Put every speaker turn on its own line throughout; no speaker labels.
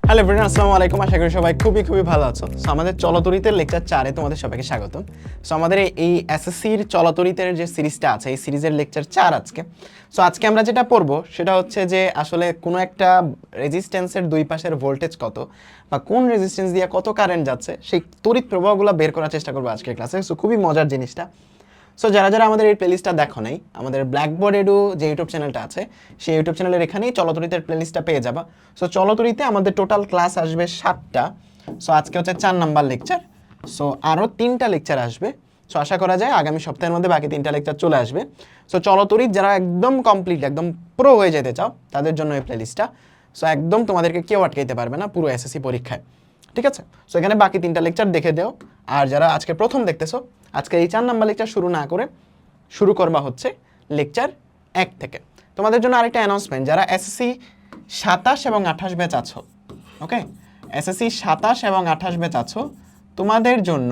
Hello everyone, আসসালামু আলাইকুম। আশা করি সবাই খুবই ভালো আছো। সো আমাদের চলতরিতের লেকচার 4-এ তোমাদের সবাইকে স্বাগতম। সো আমাদের এই এসএসসির চলতরিতের যে সিরিজটা আছে, এই সিরিজের লেকচার 4 আজকে। সো আজকে আমরা যেটা পড়বো সেটা হচ্ছে যে আসলে কোনো একটা রেজিস্ট্যান্সের দুই পাশের ভোল্টেজ কত বা কোন রেজিস্ট্যান্স দিয়ে কত কারেন্ট যাচ্ছে সেই তড়িৎ প্রবাহগুলো বের করার চেষ্টা করবো আজকের ক্লাসে। সো খুবই মজার জিনিসটা। সো যারা আমাদের এই প্লেলিস্টটা দেখো নাই, আমাদের ব্ল্যাকবোর্ড এডু যে ইউটিউব চ্যানেলটা আছে সেই ইউটিউব চ্যানেলের এখানেই চলতরিতের প্লেলিস্টটা পেয়ে যাবা। সো চলতরিতে আমাদের টোটাল ক্লাস আসবে 7টা। সো আজকে হচ্ছে 4 নাম্বার লেকচার। সো আরও 3টা লেকচার আসবে। সো আশা করা যায় আগামী সপ্তাহের মধ্যে বাকি 3টা লেকচার চলে আসবে। সো চলতরিত যারা একদম কমপ্লিট, একদম প্রো হয়ে যেতে চাও তাদের জন্য এই প্লেলিস্টটা। সো একদম তোমাদেরকে কেউ আটকাইতে পারবে না পুরো এসএসসি পরীক্ষায়, ঠিক আছে? সো এখানে বাকি 3টা লেকচার দেখে দেও। আর যারা আজকে প্রথম দেখতেছো, আজকে এই 4 নাম্বার লেকচার শুরু না করে শুরু করবা হচ্ছে লেকচার 1 থেকে। তোমাদের জন্য আরেকটা অ্যানাউন্সমেন্ট, যারা এসএসসি 27 এবং 28 ব্যাচ আছো, ওকে, এসএসসি 27 এবং 28 ব্যাচ আছো, তোমাদের জন্য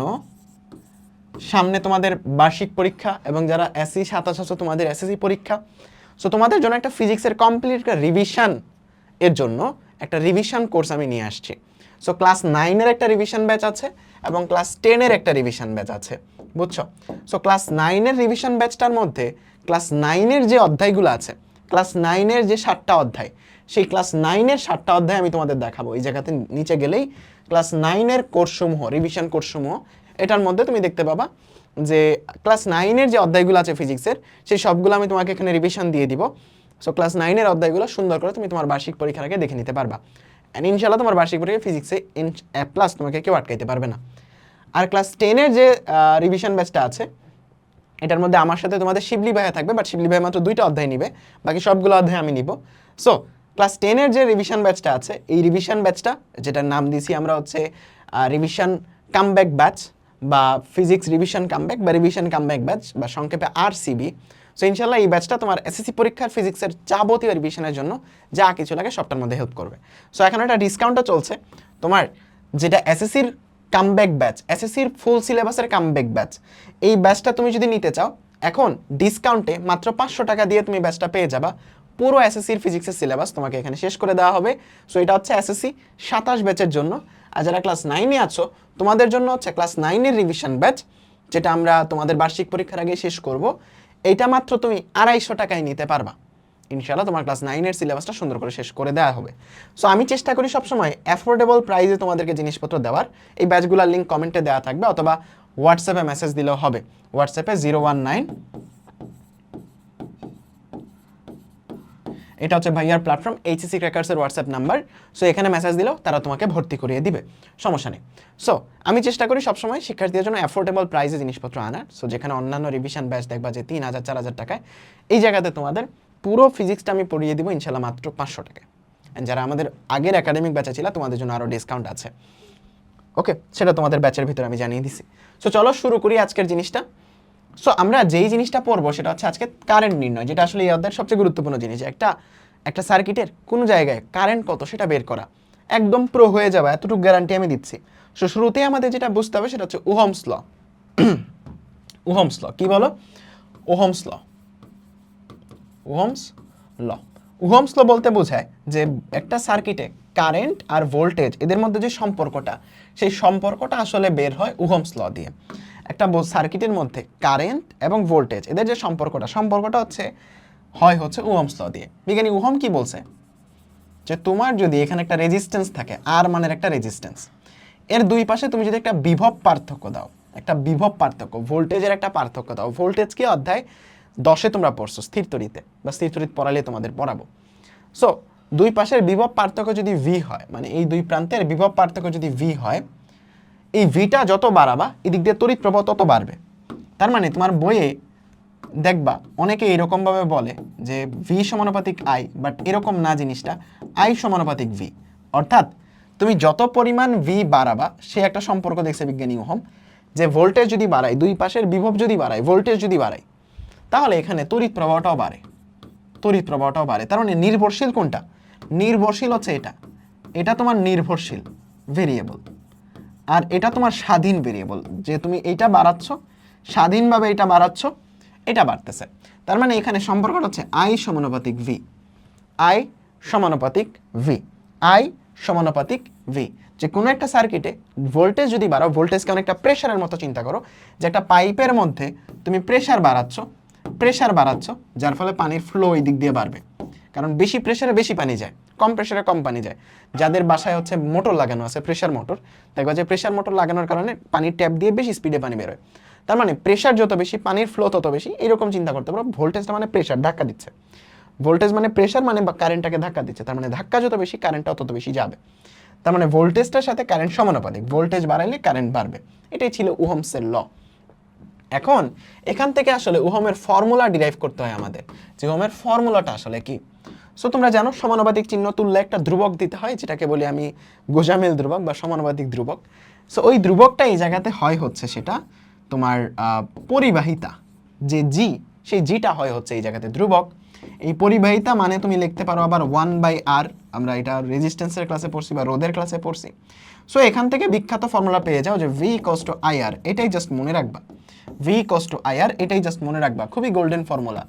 সামনে তোমাদের বার্ষিক পরীক্ষা এবং যারা এসসি 27 আছো তোমাদের এসএসসি পরীক্ষা। সো তোমাদের জন্য একটা ফিজিক্সের কমপ্লিট রিভিশন এর জন্য একটা রিভিশন কোর্স আমি নিয়ে আসছি। সো ক্লাস 9-এর একটা রিভিশন ব্যাচ আছে এবং ক্লাস 10-এর একটা রিভিশন ব্যাচ আছে, বুঝছো? সো ক্লাস 9-এর রিভিশন ব্যাচটার মধ্যে ক্লাস 9-এর যে অধ্যায়গুলো আছে, ক্লাস 9-এর যে 7টা অধ্যায়, সেই ক্লাস 9-এর 7টা অধ্যায় আমি তোমাদের দেখাবো। এই জায়গাতে নিচে গেলেই ক্লাস 9-এর কোর্সসমূহ, রিভিশন কোর্সসমূহ, এটার মধ্যে তুমি দেখতে পাবা যে ক্লাস 9-এর যে অধ্যায়গুলো আছে ফিজিক্সের, সেই সবগুলো আমি তোমাকে এখানে রিভিশন দিয়ে দিব। সো ক্লাস 9-এর অধ্যায়গুলো সুন্দর করে তুমি তোমার বার্ষিক পরীক্ষার আগে দেখে নিতে পারবা। অ্যান্ড ইনশাল্লাহ তোমার বার্ষিক পরীক্ষায় ফিজিক্সে A+ তোমাকে কেউ আটকাইতে পারবে না। আর ক্লাস 10-এর যে রিভিশন ব্যাচটা আছে, এটার মধ্যে আমার সাথে তোমাদের শিবলি ভাইয়া থাকবে, বাট শিবলি ভাই মাত্র 2টা অধ্যায় নিবে, বাকি সবগুলো অধ্যায় আমি নিব। সো ক্লাস 10-এর যে রিভিশন ব্যাচটা আছে, এই রিভিশন ব্যাচটা, যেটার নাম দিয়েছি আমরা হচ্ছে রিভিশন কামব্যাক ব্যাচ বা ফিজিক্স রিভিশন কামব্যাক বা রিভিশন কামব্যাক ব্যাচ বা সংক্ষেপে RCB। সো ইনশাল্লাহ এই ব্যাচটা তোমার এসএসসি পরীক্ষার ফিজিক্সের যাবতীয় রিভিশনের জন্য যা কিছু লাগে সবটার মধ্যে হেল্প করবে। সো এখন একটা ডিসকাউন্টও চলছে তোমার, যেটা এসএসসির কামব্যাক ব্যাচ, এসএসসির ফুল সিলেবাসের কামব্যাক ব্যাচ, এই ব্যাচটা তুমি যদি নিতে চাও এখন ডিসকাউন্টে মাত্র 500 টাকা দিয়ে তুমি ব্যাচটা পেয়ে যাবা। পুরো এসএসসির ফিজিক্সের সিলেবাস তোমাকে এখানে শেষ করে দেওয়া হবে। সো এটা হচ্ছে এসএসসি 27 ব্যাচের জন্য। আর যারা ক্লাস 9-এ আছো তোমাদের জন্য হচ্ছে ক্লাস 9-এর রিভিশন ব্যাচ, যেটা আমরা তোমাদের বার্ষিক পরীক্ষার আগে শেষ করব। এইটা মাত্র তুমি 250 টাকায় নিতে পারবা। ইনশাআল্লাহ তোমার ক্লাস 9-এর সিলেবাসটা সুন্দর করে শেষ করে দেওয়া হবে। সো আমি চেষ্টা করি সবসময় অ্যাফোর্ডেবল প্রাইসে তোমাদেরকে জিনিসপত্র দেওয়ার। এই ব্যাচগুলোর লিঙ্ক কমেন্টে দেওয়া থাকবে অথবা হোয়াটসঅ্যাপে মেসেজ দিলেও হবে। হোয়াটসঅ্যাপে 019, এটা হচ্ছে ভাইয়ার প্ল্যাটফর্ম এইচএসসি ক্র্যাকার্সের হোয়াটসঅ্যাপ নাম্বার। সো এখানে মেসেজ দিলেও তারা তোমাকে ভর্তি করিয়ে দিবে, সমস্যা নেই। সো আমি চেষ্টা করি সবসময় শিক্ষার্থীদের জন্য অ্যাফোর্ডেবল প্রাইসে জিনিসপত্র আনার। সো যেখানে অন্যান্য রিভিশন ব্যাচ দেখবা যে 3000 4000 টাকায়, এই জায়গাতে তোমাদের পুরো ফিজিক্সটা আমি পড়িয়ে দিব ইনশাল্লাহ মাত্র 500 টাকায়। অ্যান্ড যারা আমাদের আগের একাডেমিক ব্যাচে ছিল তোমাদের জন্য আরও ডিসকাউন্ট আছে, ওকে, সেটা তোমাদের ব্যাচের ভিতরে আমি জানিয়ে দিছি। সো চলো শুরু করি আজকের জিনিসটা। সো আমরা যেই জিনিসটা পড়বো সেটা হচ্ছে আজকে কারেন্ট নির্ণয়, যেটা আসলে এই অধ্যায়ের সবচেয়ে গুরুত্বপূর্ণ জিনিস। একটা সার্কিটের কোন জায়গায় কারেন্ট কত সেটা বের করা, একদম প্রো হয়ে যাবে এতটুকু গ্যারান্টি আমি দিচ্ছি। সো শুরুতেই আমাদের যেটা বুঝতে হবে সেটা হচ্ছে ওহমস ল। ওহমস ল কি বলো? Ohm's law. Ohm's law, Ohm's law বলতে বোঝায় যে একটা সার্কিটে কারেন্ট আর ভোল্টেজ এদের মধ্যে যে সম্পর্কটা, সেই সম্পর্কটা আসলে বের হয় ওহমস ল দিয়ে। একটা সার্কিটের মধ্যে কারেন্ট এবং ভোল্টেজ এদের যে সম্পর্কটা হচ্ছে ওহমস ল দিয়ে। বিজ্ঞানী ওহম কি বলছে? যে তোমার যদি এখানে একটা রেজিস্ট্যান্স থাকে, আর মানের একটা রেজিস্ট্যান্স, এর দুই পাশে তুমি যদি একটা বিভব পার্থক্য দাও, একটা বিভব পার্থক্য, ভোল্টেজের একটা পার্থক্য দাও। ভোল্টেজ কি অধ্যায় 10-এ তোমরা পড়ছো স্থিরতরিতে, বা স্থিরতরিত পড়ালে তোমাদের পড়াবো। সো দুই পাশের বিভব পার্থক্য যদি ভি হয়, মানে এই দুই প্রান্তের বিভব পার্থক্য যদি ভি হয়, এই ভিটা যত বাড়াবা এদিক দিয়ে তড়িৎ প্রবাহ তত বাড়বে। তার মানে তোমার বইয়ে দেখবা অনেকে এরকমভাবে বলে যে ভি সমানুপাতিক আই, বাট এরকম না জিনিসটা, আই সমানুপাতিক ভি। অর্থাৎ তুমি যত পরিমাণ ভি বাড়াবা, সে একটা সম্পর্ক দেখছে বিজ্ঞানী ওহম, যে ভোল্টেজ যদি বাড়ায়, দুই পাশের বিভব যদি বাড়ায়, ভোল্টেজ যদি বাড়ায়, তাহলে এখানে তড়িৎ প্রবাহটাও বাড়ে, তড়িৎ প্রবাহটাও বাড়ে। তার মানে নির্ভরশীল কোনটা? নির্ভরশীল হচ্ছে এটা, এটা তোমার নির্ভরশীল ভেরিয়েবল, আর এটা তোমার স্বাধীন ভেরিয়েবল। যে তুমি এইটা বাড়াচ্ছ, স্বাধীনভাবে এটা বাড়াচ্ছ, এটা বাড়তেছে। তার মানে এখানে সম্পর্কটা হচ্ছে আই সমানুপাতিক ভি, আই সমানুপাতিক ভি, আই সমানুপাতিক ভি। যে কোনো একটা সার্কিটে ভোল্টেজ যদি বাড়াও, ভোল্টেজকে অনেকটা প্রেশারের মতো চিন্তা করো, যে একটা পাইপের মধ্যে তুমি প্রেশার বাড়াচ্ছ, যার ফলে পানির ফ্লো এই দিক দিয়ে বাড়বে। কারণ বেশি প্রেশারে বেশি পানি যায়, কম প্রেশারে কম পানি যায়। যাদের বাসায় হচ্ছে মোটর লাগানো আছে, প্রেশার মোটর, দেখবা যে প্রেশার মোটর লাগানোর কারণে পানির ট্যাপ দিয়ে বেশি স্পিডে পানি বেরোয়। তার মানে প্রেশার যত বেশি, পানির ফ্লো তত বেশি। এরকম চিন্তা করতে পারো। ভোল্টেজটা মানে প্রেশার, ধাক্কা দিচ্ছে। ভোল্টেজ মানে প্রেশার, মানে কারেন্টটাকে ধাক্কা দিচ্ছে। তার মানে ধাক্কা যত বেশি, কারেন্টটা তত বেশি যাবে। তার মানে ভোল্টেজটার সাথে কারেন্ট সমানুপাতিক, ভোল্টেজ বাড়াইলে কারেন্ট বাড়বে। এটাই ছিল ওহমসের ল। এখন এখান থেকে আসলে ওহমের ফর্মুলা ডিরাইভ করতে হয় আমাদের, যে ওহমের ফর্মুলাটা আসলে কি। সো তোমরা জানো সমানুপাতিক চিহ্ন তুললে একটা ধ্রুবক দিতে হয়, যেটাকে বলি আমি গোজামিল ধ্রুবক বা সমানুপাতিক ধ্রুবক। সো ওই ধ্রুবকটা এই জায়গাতে হয় হচ্ছে সেটা তোমার পরিবাহিতা, যে জি, সেই জিটা হয় হচ্ছে এই জায়গাতে ধ্রুবক। এই পরিবাহিতা মানে তুমি লিখতে পারো আবার 1/r, আমরা এটা রেজিস্ট্যান্সের ক্লাসে পড়ছি বা রোধের ক্লাসে পড়ছি। সো এখান থেকে বিখ্যাত ফর্মুলা পেয়ে যাও যে ভি ইকুয়ালস টু আইআর। এটাই জাস্ট মনে রাখবা, ভি ইকুয়ালস টু আইআর, এটাই জাস্ট মনে রাখবা। খুবই golden formula,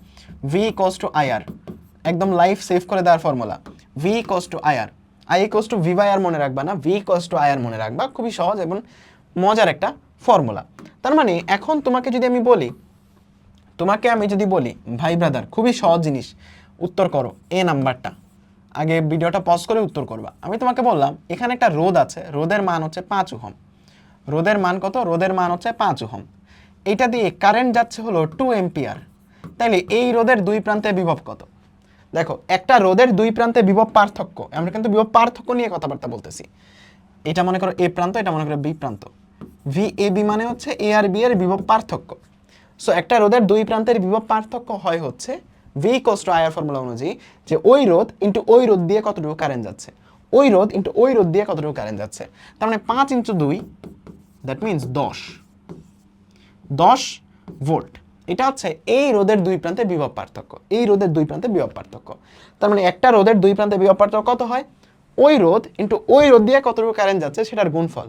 V equals to IR, একদম লাইফ সেভ করে দেওয়ার formula. V equals to IR, I equals to V by R মনে রাখবা না, ভি ইকুয়ালস টু আইআর মনে রাখবা। খুবই সহজ এবং মজার একটা ফর্মুলা। তার মানে এখন তোমাকে যদি আমি বলি, ভাই ব্রাদার খুবই সহজ জিনিস, উত্তর করো এ নাম্বারটা। আগে ভিডিওটা পজ করে উত্তর করবা। আমি তোমাকে বললাম এখানে একটা রোধ আছে, রোধের মান হচ্ছে 5 ওহম। রোধের মান কত? রোধের মান হচ্ছে 5 ওহম। এটা দিয়ে কারেন্ট যাচ্ছে হলো 2 এম্পিয়ার। তাইলে এই রোধের দুই প্রান্তে বিভব কত? দেখো, একটা রোধের দুই প্রান্তে বিভব পার্থক্য, আমরা কিন্তু বিভব পার্থক্য নিয়ে কথাবার্তা বলতেছি। এটা মনে করো এ প্রান্ত, এটা মনে করো বি প্রান্ত। ভি এ বি মানে হচ্ছে এ আর বি এর বিভব পার্থক্য। সো একটা রোধের দুই প্রান্তের বিভব পার্থক্য হয় হচ্ছে V equals to IR formula অনুযায়ী, যে ওই রোধ ইন্টু ওই রোধ দিয়ে কতটুকু কারেন্ট যাচ্ছে, ওই রোধ ইন্টু ওই রোধ দিয়ে কতটুকু কারেন্ট যাচ্ছে। তার মানে 5 ইন্টু 2, দ্যাট মিনস 10 ভোল্ট। এটা হচ্ছে এই রোধের দুই প্রান্তে বিভব পার্থক্য, এই রোধের দুই প্রান্তে বিভব পার্থক্য। তার মানে একটা রোধের দুই প্রান্তে বিভব পার্থক্য কত হয়? ওই রোধ ইন্টু ওই রোধ দিয়ে কতটুকু কারেন্ট যাচ্ছে সেটার গুণফল।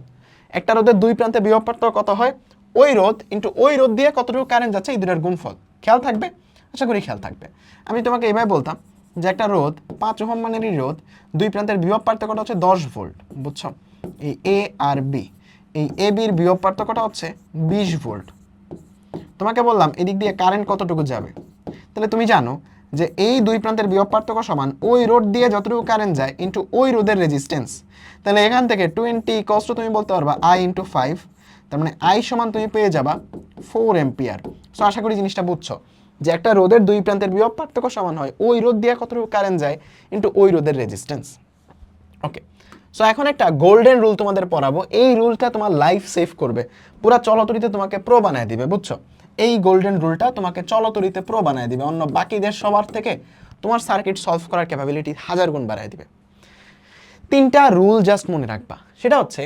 একটা রোধের দুই প্রান্তে বিভব পার্থক্য কত হয়? ওই রোধ ইন্টু ওই রোধ দিয়ে কতটুকু কারেন্ট যাচ্ছে, এই দুটার গুণফল। খেয়াল থাকবে? আশা করি খেয়াল থাকবে। আমি তোমাকে এভাবে বলতাম যে একটা রোধ 5 ওহম মানেরই রোধ, দুই প্রান্তের বিভব পার্থক্যটা হচ্ছে 10 ভোল্ট, বুঝছো? এই এ আর বি, এই এ বির বিভব পার্থক্যটা হচ্ছে 20 ভোল্ট। তোমাকে বললাম এদিক দিয়ে কারেন্ট কতটুকু যাবে, তাহলে তুমি জানো যে এই দুই প্রান্তের বিভব পার্থক্য সমান ওই রোধ দিয়ে যতটুকু কারেন্ট যায় ইন্টু ওই রোধের রেজিস্ট্যান্স। তাহলে এখান থেকে 20 কষ্ট তুমি বলতে পারবা আই ইন্টু 5, তার মানে আই সমান তুমি পেয়ে যাবা 4 এম্পিয়ার। সো আশা করি জিনিসটা বুঝছো যে একটা রোধের দুই প্রান্তের বিভব পার্থক্য সমান হয় ওই রোধ দিয়ে কতটুকু কারেন্ট যায় ইন্টু ওই রোধের রেজিস্ট্যান্স। ওকে, সো এখন একটা গোল্ডেন রুল তোমাদের পড়াবো। এই রুলটা তোমার লাইফ সেভ করবে, পুরা চলতরিতে তোমাকে প্রো বানায় দিবে, বুঝছো? এই গোল্ডেন রুলটা তোমাকে চলতরিতে প্রো বানায় দিবে, অন্য বাকিদের সবার থেকে তোমার সার্কিট সলভ করার ক্যাপাবিলিটি 1000 গুণ বাড়ায় দিবে। 3টা রুল জাস্ট মনে রাখবা, সেটা হচ্ছে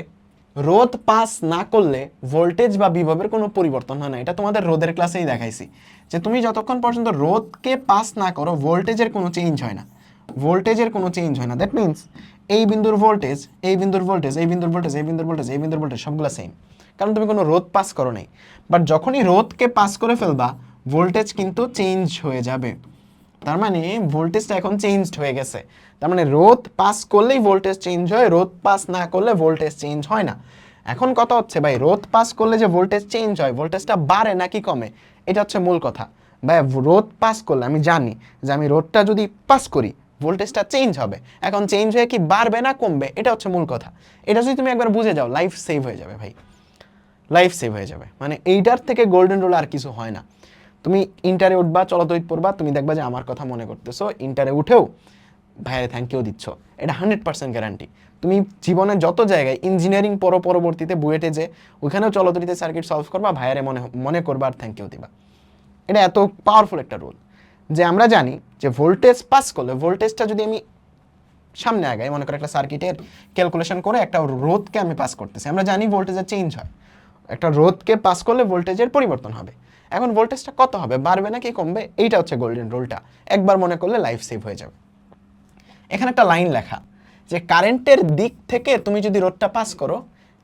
রোধ পাস না করলে ভোল্টেজ বা বিভবের কোনো পরিবর্তন হয় না। এটা তোমাদের রোধের ক্লাসেই দেখাইছি যে তুমি যতক্ষণ পর্যন্ত রোধকে পাস না করো ভোল্টেজের কোনো চেঞ্জ হয় না, ভোল্টেজের কোনো চেঞ্জ হয় না। দ্যাট মিনস এই বিন্দুর ভোল্টেজ, এই বিন্দুর ভোল্টেজ, এই বিন্দুর ভোল্টেজ, এই বিন্দুর ভোল্টেজ, এই বিন্দুর ভোল্টেজ সবগুলো সেম, কারণ তুমি কোনো রোধ পাস করো নাই। বাট যখনই রোধকে পাস করে ফেলবা ভোল্টেজ কিন্তু চেঞ্জ হয়ে যাবে। তার মানে ভোল্টেজটা এখন চেঞ্জড হয়ে গেছে। তার মানে রোধ পাস করলেই ভোল্টেজ চেঞ্জ হয়, রোধ পাস না করলে ভোল্টেজ চেঞ্জ হয় না। এখন কথা হচ্ছে ভাই, রোধ পাস করলে যে ভোল্টেজ চেঞ্জ হয়, ভোল্টেজটা বাড়ে নাকি কমে, এটা হচ্ছে মূল কথা। ভাই রোধ পাস করলে আমি জানি যে আমি রোধটা যদি পাস করি ভোল্টেজটা চেঞ্জ হবে, এখন চেঞ্জ হয়ে কি বাড়বে না কমবে, এটা হচ্ছে মূল কথা। এটা যদি তুমি একবার বুঝে যাও লাইফ সেভ হয়ে যাবে ভাই, লাইফ সেভ হয়ে যাবে। মানে এইটার থেকে গোল্ডেন রুল আর কিছু হয় না। তুমি ইন্টারে উঠবা, চলতরিৎ পড়বা, তুমি দেখবা যে আমার কথা মনে করতেছো, ইন্টারে উঠেও ভাইয়ের থ্যাংক ইউ দিচ্ছ, এটা 100% গ্যারান্টি। তুমি জীবনে যত জায়গায় ইঞ্জিনিয়ারিং পরবর্তীতে বুয়েটে যে ওইখানেও চলতরিতে সার্কিট সলভ করবা, ভাইয়ারে মনে করবা আর থ্যাংক ইউ দিবা। এটা এত পাওয়ারফুল একটা রুল যে আমরা জানি যে ভোল্টেজ পাস করলে, ভোল্টেজটা যদি আমি সামনে আগাই, মনে করো একটা সার্কিটের ক্যালকুলেশন করে একটা রোধকে আমি পাস করতেছি, আমরা জানি ভোল্টেজের চেঞ্জ হয়, একটা রোধকে পাস করলে ভোল্টেজের পরিবর্তন হবে। এখন ভোল্টেজটা কত হবে, বাড়বে নাকি কমবে, এইটা হচ্ছে গোল্ডেন রুলটা। একবার মনে করলে লাইফ সেভ হয়ে যাবে। এখানে একটা লাইন লেখা যে কারেন্টের দিক থেকে তুমি যদি রোধটা পাস করো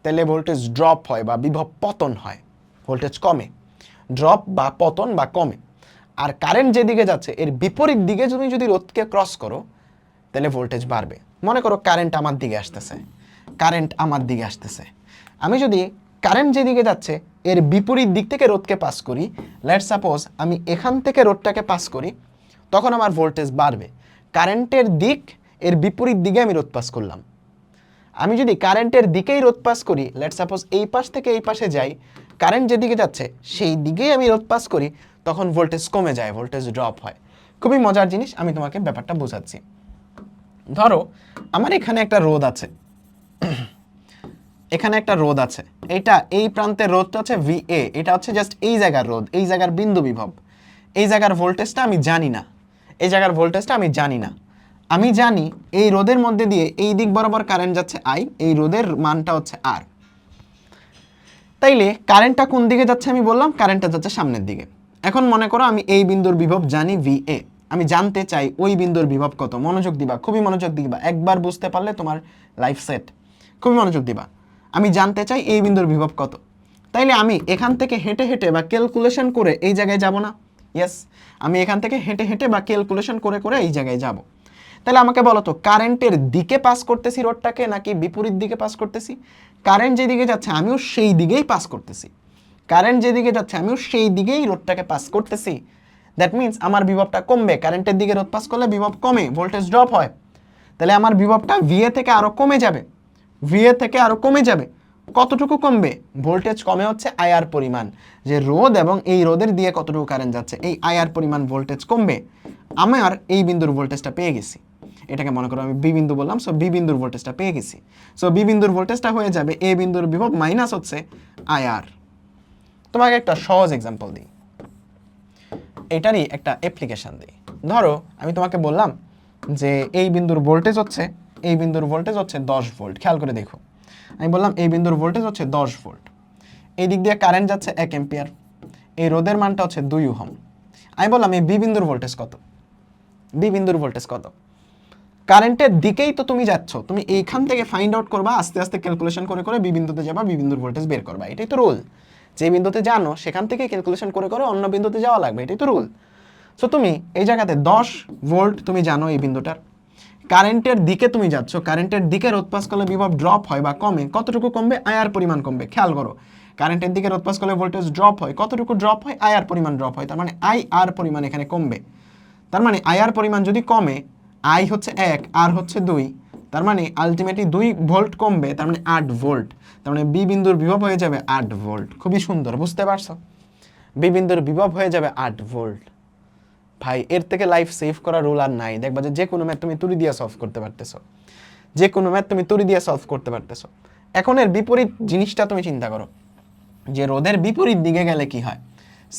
তাহলে ভোল্টেজ ড্রপ হয় বা বিভব পতন হয়, ভোল্টেজ কমে, ড্রপ বা পতন বা কমে। আর কারেন্ট যেদিকে যাচ্ছে এর বিপরীত দিকে তুমি যদি রোধকে ক্রস করো তাহলে ভোল্টেজ বাড়বে। মনে করো কারেন্ট আমার দিকে আসতেছে, কারেন্ট আমার দিকে আসতেছে। আমি যদি কারেন্ট যেদিকে যাচ্ছে এর বিপরীত দিক থেকে রোধকে পাস করি, লেটস সাপোজ আমি এখান থেকে রোধটাকে পাস করি, তখন আমার ভোল্টেজ বাড়বে। কারেন্টের দিক এর বিপরীত দিকে আমি রোধ পাস করলাম। আমি যদি কারেন্টের দিকেই রোধ পাস করি, লেটস সাপোজ এই পাশ থেকে এই পাশে যাই, কারেন্ট যেদিকে যাচ্ছে সেই দিকেই আমি রোধ পাস করি, তখন ভোল্টেজ কমে যায়, ভোল্টেজ ড্রপ হয়। খুবই মজার জিনিস, আমি তোমাকে ব্যাপারটা বোঝাচ্ছি। ধরো আমার এখানে একটা রোধ আছে, এখানে একটা রোধ আছে, এটা এই প্রান্তের রোধটা হচ্ছে VA, এটা হচ্ছে জাস্ট এই জায়গার রোধ, এই জায়গার বিন্দু বিভব। এই জায়গার ভোল্টেজটা আমি জানি না, এই জায়গার ভোল্টেজটা আমি জানি না। আমি জানি এই রোধের মধ্যে দিয়ে এই দিক বরাবর কারেন্ট যাচ্ছে I, এই রোধের মানটা হচ্ছে R। তাইলে কারেন্টটা কোন দিকে যাচ্ছে আমি বললাম কারেন্টটা যাচ্ছে সামনের দিকে। এখন মনে করো আমি এই বিন্দুর বিভব জানি VA, আমি জানতে চাই ওই বিন্দুর বিভব কত। মনোযোগ দিবা, খুবই মনোযোগ দিবা, একবার বুঝতে পারলে তোমার লাইফ সেট। খুবই মনোযোগ দিবা। আমি জানতে চাই এই বিন্দুর বিভব কত। তাইলে আমি এখান থেকে হেঁটে হেঁটে বা ক্যালকুলেশন করে এই জায়গায় যাব না? ইয়েস, আমি এখান থেকে হেঁটে হেঁটে বা ক্যালকুলেশন করে করে এই জায়গায় যাব। তাহলে আমাকে বলো তো কারেন্টের দিকে পাস করতেছি রোডটাকে নাকি বিপরীত দিকে পাস করতেছি? কারেন্ট যেদিকে যাচ্ছে আমিও সেই দিকেই পাস করতেছি। কারেন্ট যেদিকে যাচ্ছে আমিও সেই দিকেই রোডটাকে পাস করতেছি। দ্যাট মিন্স আমার বিভবটা কমবে। কারেন্টের দিকে রোধ পাস করলে বিভব কমে, ভোল্টেজ ড্রপ হয়। তাহলে আমার বিভবটা VA থেকে আরও কমে যাবে, VA থেকে আরও কমে যাবে। কতটুকু কমবে? ভোল্টেজ কমে হচ্ছে IR পরিমাণ, যে রোধ এবং এই রোধের দিয়ে কতটুকু কারেন্ট যাচ্ছে এই IR পরিমাণ ভোল্টেজ কমবে। আমার এই বিন্দুর ভোল্টেজটা পেয়ে গেছি, এটাকে মনে করো আমি B বিন্দু বললাম। সো B বিন্দুর ভোল্টেজটা পেয়ে গেছি। সো B বিন্দুর ভোল্টেজটা হয়ে যাবে A বিন্দুর বিভব মাইনাস হচ্ছে IR। তোমাকে একটা সহজ এক্সাম্পল দিই, এটারই একটা অ্যাপ্লিকেশন দিই। ধরো আমি তোমাকে বললাম যে এই বিন্দুর ভোল্টেজ হচ্ছে, এই বিন্দুর ভোল্টেজ হচ্ছে 10 ভোল্ট। খেয়াল করে দেখো, আমি বললাম এই বিন্দুর ভোল্টেজ হচ্ছে 10 ভোল্ট, এই দিক দিয়ে কারেন্ট যাচ্ছে 1 অ্যাম্পিয়ার, এই রোধের মানটা হচ্ছে 2 ওহম। আমি বললাম এই B বিন্দুর ভোল্টেজ কত? B বিন্দুর ভোল্টেজ কত? কারেন্টের দিকেই তো তুমি যাচ্ছ, তুমি এইখান থেকে ফাইন্ড আউট করবা, আস্তে আস্তে ক্যালকুলেশন করে করে B বিন্দুতে যাবা, B বিন্দুর ভোল্টেজ বের করবা। এটাই তো রুল। যে বিন্দুতে জানো সেখান থেকে ক্যালকুলেশন করে করে অন্য বিন্দুতে যাওয়া লাগবে, এটাই তো রুল। সো তুমি এই জায়গাতে 10 ভোল্ট তুমি জানো এই বিন্দুটার, কারেন্টের দিকে তুমি যাচ্ছ, কারেন্টের দিকে রোধ পাস করলে বিভব ড্রপ হয় বা কমে। কতটুকু কমবে? IR পরিমাণ কমবে। খেয়াল করো, কারেন্টের দিকে রোধ পাস করলে ভোল্টেজ ড্রপ হয়, কতটুকু ড্রপ হয়? IR পরিমাণ ড্রপ হয়, তার মানে IR পরিমাণ এখানে কমবে। তার মানে IR পরিমাণ যদি কমে, I হচ্ছে 1, R হচ্ছে 2, তার মানে আলটিমেটলি 2 ভোল্ট কমবে, তার মানে 8 ভোল্ট। তার মানে B বিন্দুর বিভব হয়ে যাবে 8 ভোল্ট। খুবই সুন্দর, বুঝতে পারছো? B বিন্দুর বিভব হয়ে যাবে 8 ভোল্ট। ভাই এর থেকে লাইফ সেভ করা রুল আর নাই। দেখবা যে কোনো ম্যাথ তুমি তুড়ি দিয়ে সলভ করতে পারতেছো, যে কোনো ম্যাথ তুমি তুড়ি দিয়ে সলভ করতে পারতেছো। এখন এর বিপরীত জিনিসটা তুমি চিন্তা করো, যে রোধের বিপরীত দিকে গেলে কি হয়?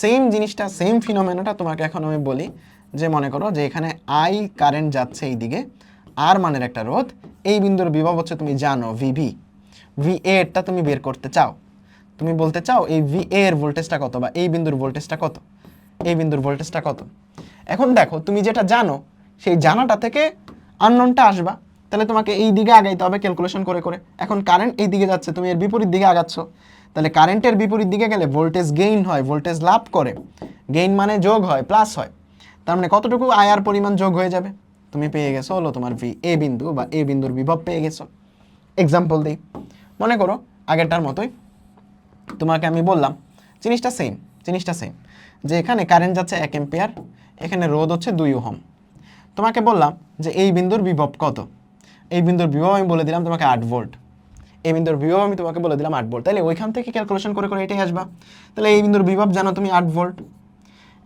সেম জিনিসটা, সেম ফিনোমেনাটা তোমাকে এখন আমি বলি। যে মনে করো যে এখানে I কারেন্ট যাচ্ছে এই দিকে, R মানের একটা রোধ, এই বিন্দুর বিভব হচ্ছে তুমি জানো VB, VA এরটা তুমি বের করতে চাও। তুমি বলতে চাও এই VA এর ভোল্টেজটা কত, বা এই বিন্দুর ভোল্টেজটা কত, এই বিন্দুর ভোল্টেজটা কত। এখন দেখো তুমি যেটা জানো সেই জানাটা থেকে আননোনটা আসবা, তাহলে তোমাকে এই দিকে আগাইতে হবে ক্যালকুলেশন করে করে। এখন কারেন্ট এই দিকে যাচ্ছে, তুমি এর বিপরীত দিকে আগাচ্ছ, তাহলে কারেন্টের বিপরীত দিকে গেলে ভোল্টেজ গেইন হয়, ভোল্টেজ লাভ করে। গেইন মানে যোগ হয়, প্লাস হয়। তার মানে কতটুকু IR পরিমাণ যোগ হয়ে যাবে? তুমি পেয়ে গেছো হলো তোমার VA বিন্দু বা A বিন্দুর বিভব পেয়ে গেছো। এক্সাম্পল দিই, মনে করো আগেরটার মতোই তোমাকে আমি বললাম জিনিসটা সেম, জিনিসটা সেম, যে এখানে কারেন্ট যাচ্ছে 1 অ্যাম্পিয়ার, এখানে রোধ হচ্ছে 2 ওহম। তোমাকে বললাম যে এই বিন্দুর বিভব কত, এই বিন্দুর বিভব আমি বলে দিলাম তোমাকে 8 ভোল্ট, এই বিন্দুর বিভব আমি তোমাকে বলে দিলাম 8 ভোল্ট। তাহলে ওইখান থেকে ক্যালকুলেশন করে করে এটাই আসবা। তাহলে এই বিন্দুর বিভব জানো তুমি 8 ভোল্ট।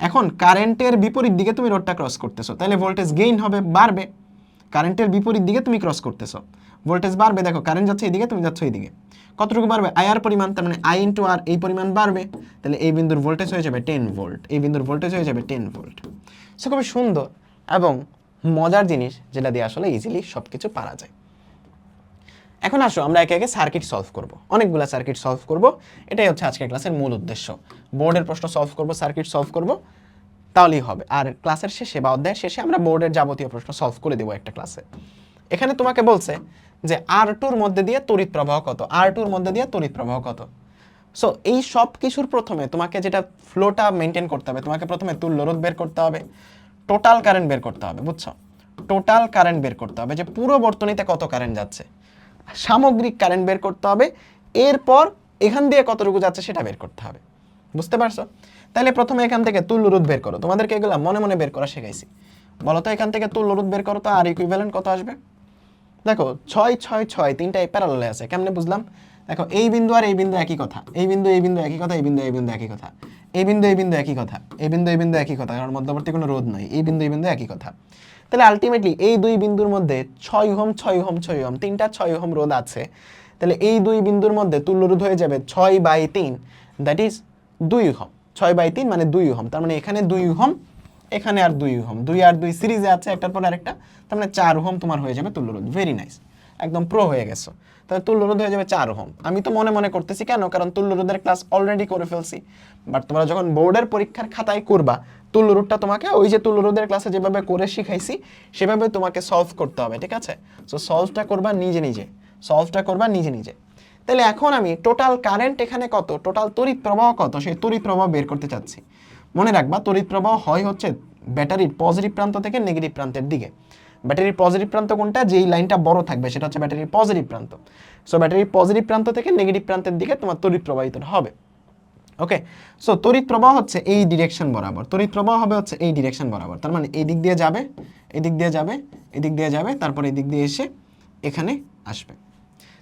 এখন কারেন্টের বিপরীত দিকে তুমি রোডটা ক্রস করতেছো, তাহলে ভোল্টেজ গেইন হবে, বাড়বে। কারেন্টের বিপরীত দিকে তুমি ক্রস করতেছো, ভোল্টেজ বাড়বে। দেখো কারেন্ট যাচ্ছে এইদিকে, তুমি যাচ্ছ এইদিকে, কতটুকু বাড়বে? IR পরিমাণ, তার মানে I × R, এই পরিমাণ বাড়বে। তাহলে এই বিন্দুর ভোল্টেজ হয়ে যাবে 10 ভোল্ট, এই বিন্দুর ভোল্টেজ হয়ে যাবে 10 ভোল্ট। সো খুবই সুন্দর এবং মজার জিনিস, যেটা দিয়ে আসলে ইজিলি সব কিছু পারা যায়। এখন আসো আমরা একে একে সার্কিট সলভ করব, অনেকগুলো সার্কিট সলভ করব। এটাই হচ্ছে আজকের ক্লাসের মূল উদ্দেশ্য। বোর্ডের প্রশ্ন সলভ করব, সার্কিট সলভ করব, তাহলেই হবে। আর ক্লাসের শেষে বা অধ্যায়ের শেষে আমরা বোর্ডের যাবতীয় প্রশ্ন সলভ করে দেবো একটা ক্লাসে। এখানে তোমাকে বলছে যে R2-র মধ্যে দিয়ে তড়িৎ প্রবাহ কত, R2-র মধ্যে দিয়ে তড়িৎ প্রবাহ কত। সো এই সব কিছুর প্রথমে তোমাকে যেটা ফ্লোটা মেনটেন করতে হবে, তোমাকে প্রথমে তুল্য রোধ বের করতে হবে, টোটাল কারেন্ট বের করতে হবে, বুঝছো? টোটাল কারেন্ট বের করতে হবে, যে পুরো বর্তনীতে কত কারেন্ট যাচ্ছে, সামগ্রিক কারেন্ট বের করতে হবে, এরপর এখান দিয়ে কতটুকু যাচ্ছে সেটা বের করতে হবে। বুঝতে পারছো? তাহলে প্রথমে এখান থেকে তুল্য রোধ বের করো, তোমাদেরকে এগুলো মনে মনে বের করা শেখাইছি। বলো তো এখান থেকে তুল্য রোধ বের করো তো, আর ইকুইভ্যালেন্ট কত আসবে? দেখো 6 6 6 তিনটাই প্যারালালে আছে, কেমনে বুঝলাম? দেখো এই বিন্দু আর এই বিন্দু একই কথা, এই বিন্দু একই কথা, এই বিন্দু একই কথা, এই বিন্দু একই কথা, এই বিন্দু একই কথা, কারণ মধ্যবর্তী কোনো রোধ নাই, এই বিন্দু একই কথা। তাহলে আলটিমেটলি এই দুই বিন্দুর মধ্যে 6 ওহম 6 ওহম 6 ওহম তিনটা 6 ওহম রোধ আছে। তাহলে এই দুই বিন্দুর মধ্যে তুল্য রোধ হয়ে যাবে 6/3, দ্যাট ইজ 2 ওহম। 6/3 মানে 2 ওহম, তার মানে এখানে 2 ওহম, এখানে আর 2 ওহম, 2 আর 2 সিরিজে আছে একটার পর আরেকটা, তার মানে 4 ওহম তোমার হয়ে যাবে তুল্য রোধ। ভেরি নাইস, একদম প্রো হয়ে গেছো। তাহলে তুল্য রোধ হয়ে যাবে 4 ওহম। আমি তো মনে মনে করতেছি কেন, কারণ তুল্য রোধের ক্লাস অলরেডি করে ফেলছি, বাট তোমরা যখন বোর্ডের পরীক্ষার খাতায় করবা তুল্য রোধটা তোমাকে ওই যে তুল্য রোধের ক্লাসে যেভাবে করে শিখাইছি সেভাবে তোমাকে সলভ করতে হবে, ঠিক আছে? সো সলভটা করবা নিজে নিজে, সলভটা করবা নিজে নিজে। তাহলে এখন আমি টোটাল কারেন্ট এখানে কত, টোটাল তড়িৎ প্রবাহ কত, সেই তড়িৎ প্রবাহ বের করতে চাচ্ছি। মনে রাখবা তড়িৎ প্রবাহ হয় হচ্ছে ব্যাটারির পজিটিভ প্রান্ত থেকে নেগেটিভ প্রান্তের দিকে। ব্যাটারির পজিটিভ প্রান্ত কোনটা, যেই লাইনটা বড় থাকবে সেটা হচ্ছে ব্যাটারির পজিটিভ প্রান্ত। সো ব্যাটারির পজিটিভ প্রান্ত থেকে নেগেটিভ প্রান্তের দিকে তোমার তড়িৎ প্রবাহিত হবে। ওকে, সো তড়িৎ প্রবাহ হচ্ছে এই ডিরেকশন বরাবর, তড়িৎ প্রবাহ হবে হচ্ছে এই ডিরেকশন বরাবর, তার মানে এই দিক দিয়ে যাবে, এদিক দিয়ে যাবে, এদিক দিয়ে যাবে, তারপর এই দিক দিয়ে এসে এখানে আসবে।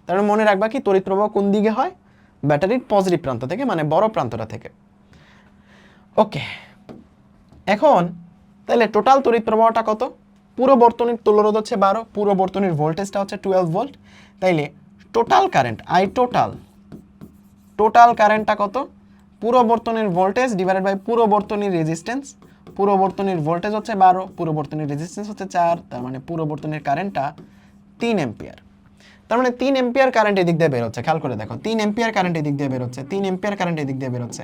তার মানে মনে রাখবা কি তড়িৎ প্রবাহ কোন দিকে হয়, ব্যাটারির পজিটিভ প্রান্ত থেকে, মানে বড় প্রান্তটা থেকে। ওকে, এখন তাহলে টোটাল তড়িৎ প্রবাহটা কত, পুরো বর্তনীর তুল্যরোধ হচ্ছে 12, পুরো বর্তনীর ভোল্টেজটা হচ্ছে 12 ভোল্ট, তাইলে টোটাল কারেন্ট টোটাল কারেন্টটা কত, পুরো বর্তনীর ভোল্টেজ ডিভাইডেড বাই পুরো বর্তনীর রেজিস্ট্যান্স। পুরো বর্তনীর ভোল্টেজ হচ্ছে 12, পুরো বর্তনীর রেজিস্ট্যান্স হচ্ছে 4, তার মানে পুরো বর্তনীর কারেন্টটা 3 অ্যাম্পিয়ার। তার মানে 3 অ্যাম্পিয়ার কারেন্ট এদিক দিয়ে বের হচ্ছে, খেয়াল করে দেখো 3 অ্যাম্পিয়ার কারেন্ট এদিক দিয়ে বের হচ্ছে, 3 অ্যাম্পিয়ার কারেন্ট এদিক দিয়ে বের হচ্ছে,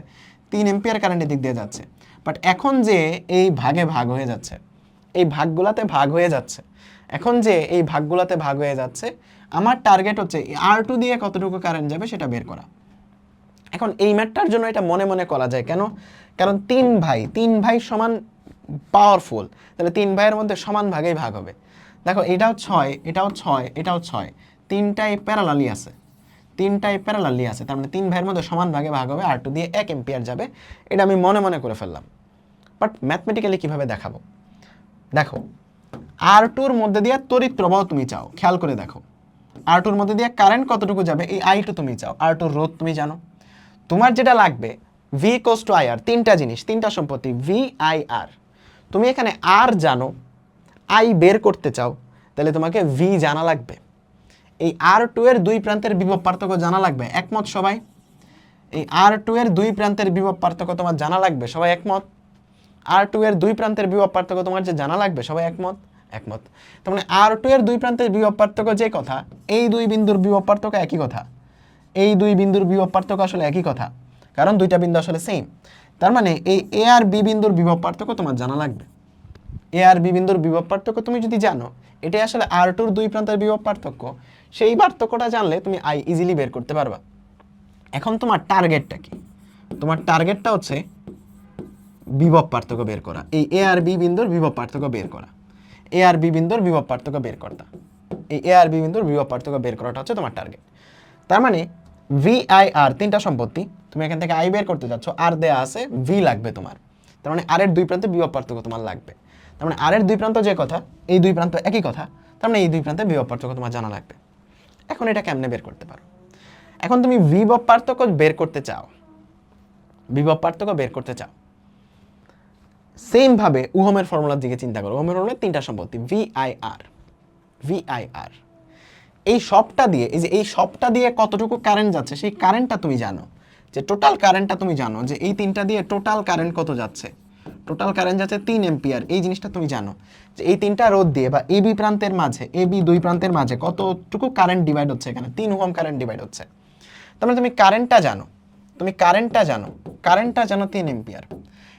3 অ্যাম্পিয়ার কারেন্ট এদিক দিয়ে যাচ্ছে। বাট এখন যে এই ভাগে ভাগ হয়ে যাচ্ছে, এই ভাগগুলাতে ভাগ হয়ে যাচ্ছে, এখন যে এই ভাগগুলাতে ভাগ হয়ে যাচ্ছে, আমার টার্গেট হচ্ছে R2 দিয়ে কতটুকু কারেন্ট যাবে সেটা বের করা। এখন এই ম্যাথটার জন্য এটা মনে মনে করা যায় কেন, কারণ তিন ভাই সমান পাওয়ারফুল, তাহলে 3 ভাইয়ের মধ্যে সমান ভাগেই ভাগ হবে। দেখো এটাও 6, এটাও 6, এটাও 6, তিনটাই প্যারালালি আছে, তার মানে 3 ভাইয়ের মধ্যে সমান ভাগে ভাগ হবে, R2 দিয়ে 1 অ্যাম্পিয়ার যাবে। এটা আমি মনে মনে করে ফেললাম, বাট ম্যাথমেটিক্যালি কিভাবে দেখাবো? দেখো R2-র মধ্যে দিয়ে তড়িৎ প্রবাহ তুমি চাও, খেয়াল করে দেখো R2-র মধ্যে দিয়ে কারেন্ট কতটুকু যাবে, এই I2 তুমি চাও, R2-র রোধ তুমি জানো, তোমার যেটা লাগবে V = IR, তিনটা জিনিস, তিনটা সম্পত্তি VIR। তুমি এখানে R জানো, I বের করতে চাও, তাহলে তোমাকে V জানা লাগবে। এই R2 এর দুই প্রান্তের বিভব পার্থক্য জানা লাগবে, একমত সবাই? এই R2 এর দুই প্রান্তের বিভব পার্থক্য তোমার জানা লাগবে, সবাই একমত? R2 এর দুই প্রান্তের বিভব পার্থক্য তোমার যে জানা লাগবে, সবাই একমত? একমত। তার মানে R2 এর দুই প্রান্তের বিভব পার্থক্য যে কথা, এই দুই বিন্দুর বিভব পার্থক্য একই কথা, এই দুই বিন্দুর বিভব পার্থক্য আসলে একই কথা, কারণ দুইটা বিন্দু আসলে সেম। তার মানে এই A আর B বিন্দুর বিভব পার্থক্য তোমার জানা লাগবে। A আর B বিন্দুর বিভব পার্থক্য তুমি যদি জানো, এটাই আসলে R2-র দুই প্রান্তের বিভব পার্থক্য, সেই পার্থক্যটা জানলে তুমি I ইজিলি বের করতে পারবা। এখন তোমার টার্গেটটা কি? তোমার টার্গেটটা হচ্ছে বিভব পার্থক্য বের করা, এই A আর B বিন্দুর বিভব পার্থক্য বের করা, A আর B বিন্দুর বিভব পার্থক্য বের করতা, এই A আর B বিন্দুর বিভব পার্থক্য বের করাটা হচ্ছে তোমার টার্গেট। তার মানে VIR তিনটা সম্পত্তি, তুমি এখান থেকে I বের করতে যাচ্ছ, R দেয়া আছে, V লাগবে তোমার, তার মানে R এর দুই প্রান্তে বিভব পার্থক্য তোমার লাগবে। তার মানে R এর দুই প্রান্ত যে কথা, এই দুই প্রান্ত একই কথা, তার মানে এই দুই প্রান্তে বিভব পার্থক্য তোমার জানা লাগবে। এখন এটা কেমনে বের করতে পারো? এখন তুমি বিভব পার্থক্য বের করতে চাও, সেম ভাবে ওহমের ফর্মুলার দিকে চিন্তা করো। ওহমের ফর্মুলায় তিনটা সম্পত্তি VIR, এই সবটা দিয়ে, এই যে এই সবটা দিয়ে কতটুকু কারেন্ট যাচ্ছে সেই কারেন্টটা তুমি জানো, যে টোটাল কারেন্টটা তুমি জানো, যে এই তিনটা দিয়ে টোটাল কারেন্ট কত যাচ্ছে, টোটাল কারেন্ট যাচ্ছে 3 অ্যাম্পিয়ার, এই জিনিসটা তুমি জানো, যে এই তিনটা রোধ দিয়ে বা AB প্রান্তের মাঝে, AB দুই প্রান্তের মাঝে কতটুকু কারেন্ট ডিভাইড হচ্ছে, এখানে 3 ওহম কারেন্ট ডিভাইড হচ্ছে। তার মানে তুমি কারেন্টটা জানো 3 অ্যাম্পিয়ার।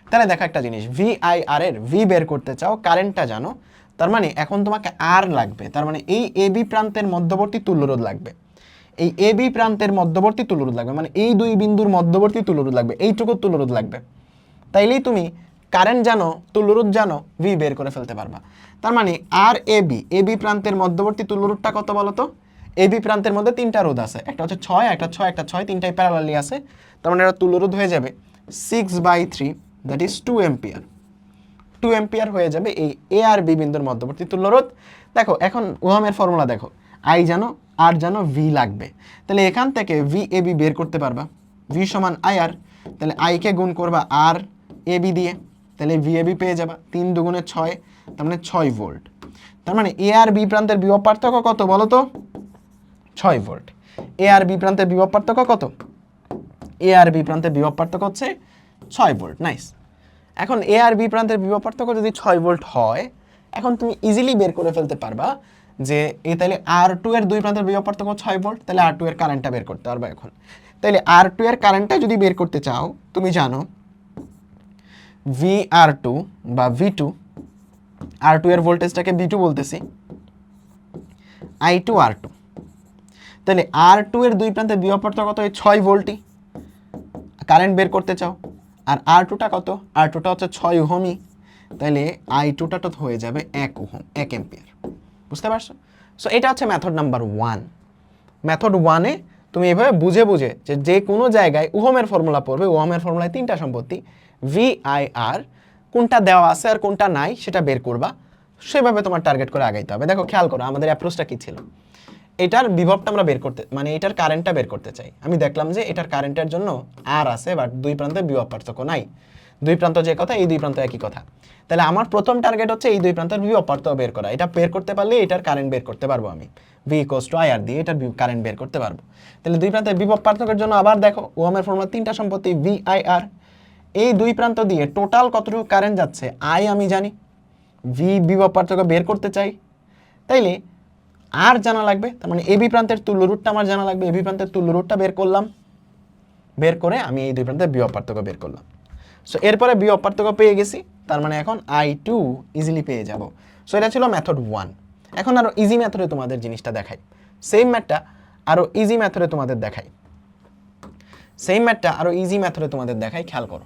তাহলে দেখো একটা জিনিস, VIR এর V বের করতে চাও, কারেন্টটা জানো, তার মানে এখন তোমাকে R লাগবে, তার মানে এই AB প্রান্তের মধ্যবর্তী তুল্যরোধ লাগবে, এই AB প্রান্তের মধ্যবর্তী তুল্যরোধ লাগবে, মানে এই দুই বিন্দুর মধ্যবর্তী তুল্যরোধ লাগবে, এইটুকু তুল্যরোধ লাগবে। তাইলেই তুমি কারেন্ট জানো, তুল্যরোধ জানো, ভি বের করে ফেলতে পারবা। তার মানে আর এ বি প্রান্তের মধ্যবর্তী তুল্যরোধটা কত বলো তো? এ বি প্রান্তের মধ্যে তিনটা রোধ আছে, একটা হচ্ছে 6, একটা 6, একটা 6, তিনটাই প্যারালালি আছে। তার মানে এটা তুল্যরোধ হয়ে যাবে 6/3, দ্যাট ইজ 2 এম্পিয়ার। 2 এম্পিয়ার হয়ে যাবে এই এ আর বি বিন্দুর মধ্যবর্তী তুল্যরোধ। দেখো এখন ওহমের ফর্মুলা দেখো, আই জানো, আর জানো, ভি লাগবে। তাহলে এখান থেকে ভি এ বি বের করতে পারবা, ভি সমান আই আর। তাহলে আইকে গুণ করবা আর এ বি দিয়ে, তাহলে ভি এ বি পেয়ে যাবা 3 দুগুণে 6, তার মানে 6 ভোল্ট। তার মানে এ আর বি প্রান্তের বিভব পার্থক্য কত বলো তো? 6 ভোল্ট। এ আর বি প্রান্তের বিভব পার্থক্য কত? এ আর বি প্রান্তের বিভব পার্থক্য হচ্ছে 6 ভোল্ট। নাইস। এখন এ আর বি প্রান্তের বিভব পার্থক্য যদি 6 ভোল্ট হয়, এখন তুমি ইজিলি বের করে ফেলতে পারবা যে এই তাহলে আর টু এর দুই প্রান্তের বিভব পার্থক্য 6 ভোল্ট, তাহলে আর টু এর কারেন্টটা বের করতে পারবা এখন। তাহলে আর টু এর কারেন্টটা যদি বের করতে চাও, তুমি জানো ভি আর টু বা ভি টু, আর টু এর ভোল্টেজটাকে ভি টু বলতেছি, আই টু আর টু। তাহলে আর টু এর দুই প্রান্তের বিভব পার্থক্য কত? এই 6 ভোল্টই কারেন্ট বের করতে চাও। আর আর টুটা কত? আর টুটা হচ্ছে 6 ওহমই। তাহলে আই টুটা তো হয়ে যাবে 1 ওহম, 1 এম্পিয়ার। বুঝতে পারছো? সো এটা হচ্ছে মেথড নাম্বার 1। মেথড 1-এ তুমি এভাবে বুঝে বুঝে যে কোনো জায়গায় ওহমের ফর্মুলা পড়বে, ওহমের ফর্মুলায় তিনটা সম্পত্তি ভি আই আর, কোনটা দেওয়া আছে আর কোনটা নাই সেটা বের করবা। সেভাবে তোমার টার্গেট করে আগাইতে হবে। দেখো খেয়াল করো আমাদের অ্যাপ্রোচটা কি ছিল। এটার বিভবটা আমরা বের করতে, মানে এটার কারেন্টটা বের করতে চাই। আমি দেখলাম যে এটার কারেন্টের জন্য আর আছে, বাট দুই প্রান্তে বিভব পার্থক্য নাই। দুই প্রান্ত যে কথা, এই দুই প্রান্ত একই কথা। তাহলে আমার প্রথম টার্গেট হচ্ছে এই দুই প্রান্তের বিভব পার্থক্য বের করা। এটা বের করতে পারলে এটার কারেন্ট বের করতে পারবো আমি, ভি ইকুয়ালস টু আই আর দিয়ে এটার কারেন্ট বের করতে পারবো। তাহলে দুই প্রান্তের বিভব পার্থক্যের জন্য আবার দেখো ওহমের ফর্মুলা তিনটা সম্পত্তি ভি আই আর। এই দুই প্রান্ত দিয়ে টোটাল কতটুকু কারেন্ট যাচ্ছে আই আমি জানি, ভি বিভব পার্থক্য বের করতে চাই, তাইলে আর জানা লাগবে। তার মানে এবি প্রান্তের তুল্য রুটটা আমার জানা লাগবে। এবি প্রান্তের তুল্য রুটটা বের করলাম, বের করে আমি এই দুই প্রান্তের বিভব পার্থক্য বের করলাম। সো এরপরে বিভব পার্থক্য পেয়ে গেছি, তার মানে এখন আই টু ইজিলি পেয়ে যাব। সো এটা ছিল মেথড 1। এখন আরো ইজি মেথডে তোমাদের জিনিসটা দেখাই। সেম ম্যাথটা আরো ইজি মেথডে তোমাদের দেখাই। সেম ম্যাথটা আরো ইজি মেথডে তোমাদের দেখাই, খেয়াল করো।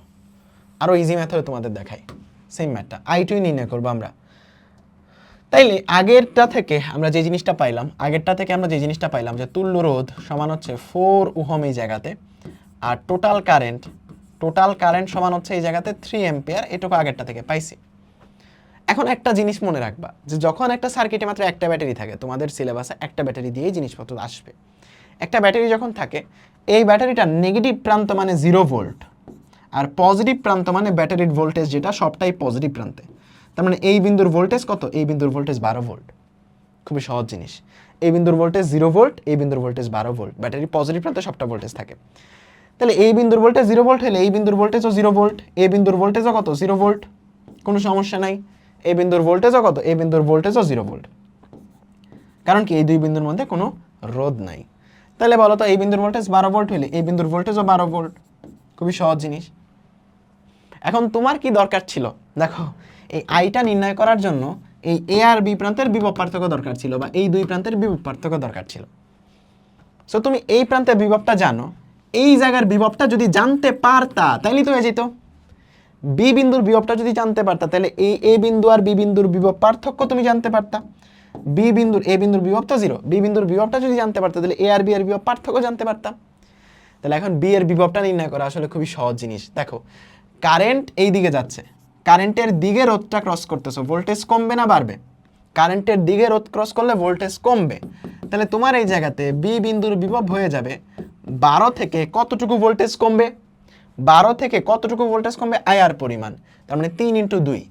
আরো ইজি মেথডে তোমাদের দেখাই। সেম ম্যাথটা আই টুই নির্ণয় করবো আমরা। তাইলে আগেরটা থেকে আমরা যে জিনিসটা পাইলাম, যে তুল্য রোধ সমান হচ্ছে 4 ওহম এই জায়গাতে, আর টোটাল কারেন্ট সমান হচ্ছে এই জায়গাতে 3 এম্পিয়ার, এটুকু আগেরটা থেকে পাইছি। এখন একটা জিনিস মনে রাখবা, যে যখন একটা সার্কিটে মাত্র একটা ব্যাটারি থাকে, তোমাদের সিলেবাসে একটা ব্যাটারি দিয়েই জিনিসপত্র আসবে। একটা ব্যাটারি যখন থাকে, এই ব্যাটারিটা নেগেটিভ প্রান্ত মানে 0 ভোল্ট, আর পজিটিভ প্রান্ত মানে ব্যাটারির ভোল্টেজ যেটা সবটাই পজিটিভ প্রান্তে। তার মানে এই বিন্দুর ভোল্টেজ কত? এই বিন্দুর ভোল্টেজ 12 ভোল্ট। খুবই সহজ জিনিস। এই বিন্দুর ভোল্টেজ 0 ভোল্ট, এই বিন্দুর ভোল্টেজ 12 ভোল্ট। ব্যাটারি পজিটিভ প্রান্তে সবটা ভোল্টেজ থাকে। তাহলে এই বিন্দুর ভোল্টেজ 0 ভোল্ট হলে এই বিন্দুর ভোল্টেজও 0 ভোল্ট, এই বিন্দুর ভোল্টেজও কত? 0 ভোল্ট। কোনো সমস্যা নাই। এই বিন্দুর ভোল্টেজও কত? এই বিন্দুর ভোল্টেজও 0 ভোল্ট। কারণ কি এই দুই বিন্দুর মধ্যে কোনো রোধ নাই। তাহলে বলো তো এই বিন্দুর ভোল্টেজ 12 ভোল্ট হলে এই বিন্দুর ভোল্টেজও 12 ভোল্ট। খুবই সহজ জিনিস। এখন তোমার কি দরকার ছিল? দেখো এই আইটা নির্ণয় করার জন্য এই এ আর বি প্রান্তের বিভব পার্থক্য দরকার ছিল, বা এই দুই প্রান্তের বিভব পার্থক্য দরকার ছিল। সো তুমি এই প্রান্তের বিভবটা জানো, এই জায়গার বিভবটা যদি জানতে পারতা তাইলে তো হয়ে যেত। বি বিন্দুর বিভবটা যদি জানতে পারতা, তাহলে এই এ বিন্দু আর বি বিন্দুর বিভব পার্থক্য তুমি জানতে পারতা। বি বিন্দুর এ বিন্দুর বিভব তো 0, বি বিন্দুর বিভবটা যদি জানতে পারতা, তাহলে এ আর বি এর বিভব পার্থক্য জানতে পারতাম। তাহলে এখন বি এর বিভবটা নির্ণয় করা আসলে খুবই সহজ জিনিস। দেখো কারেন্ট এই দিকে যাচ্ছে, কারেন্টের দিকে রোধটা ক্রস করতেছো, ভোল্টেজ কমবে না বাড়বে? কারেন্টের দিকে রোধ ক্রস করলে ভোল্টেজ কমবে। তাহলে তোমার এই জায়গাতে বি বিন্দুর বিভব হয়ে যাবে 12 থেকে কতটুকু ভোল্টেজ কমবে? 12 থেকে কতটুকু ভোল্টেজ কমবে? আইআর পরিমাণ। তার মানে 3 × 2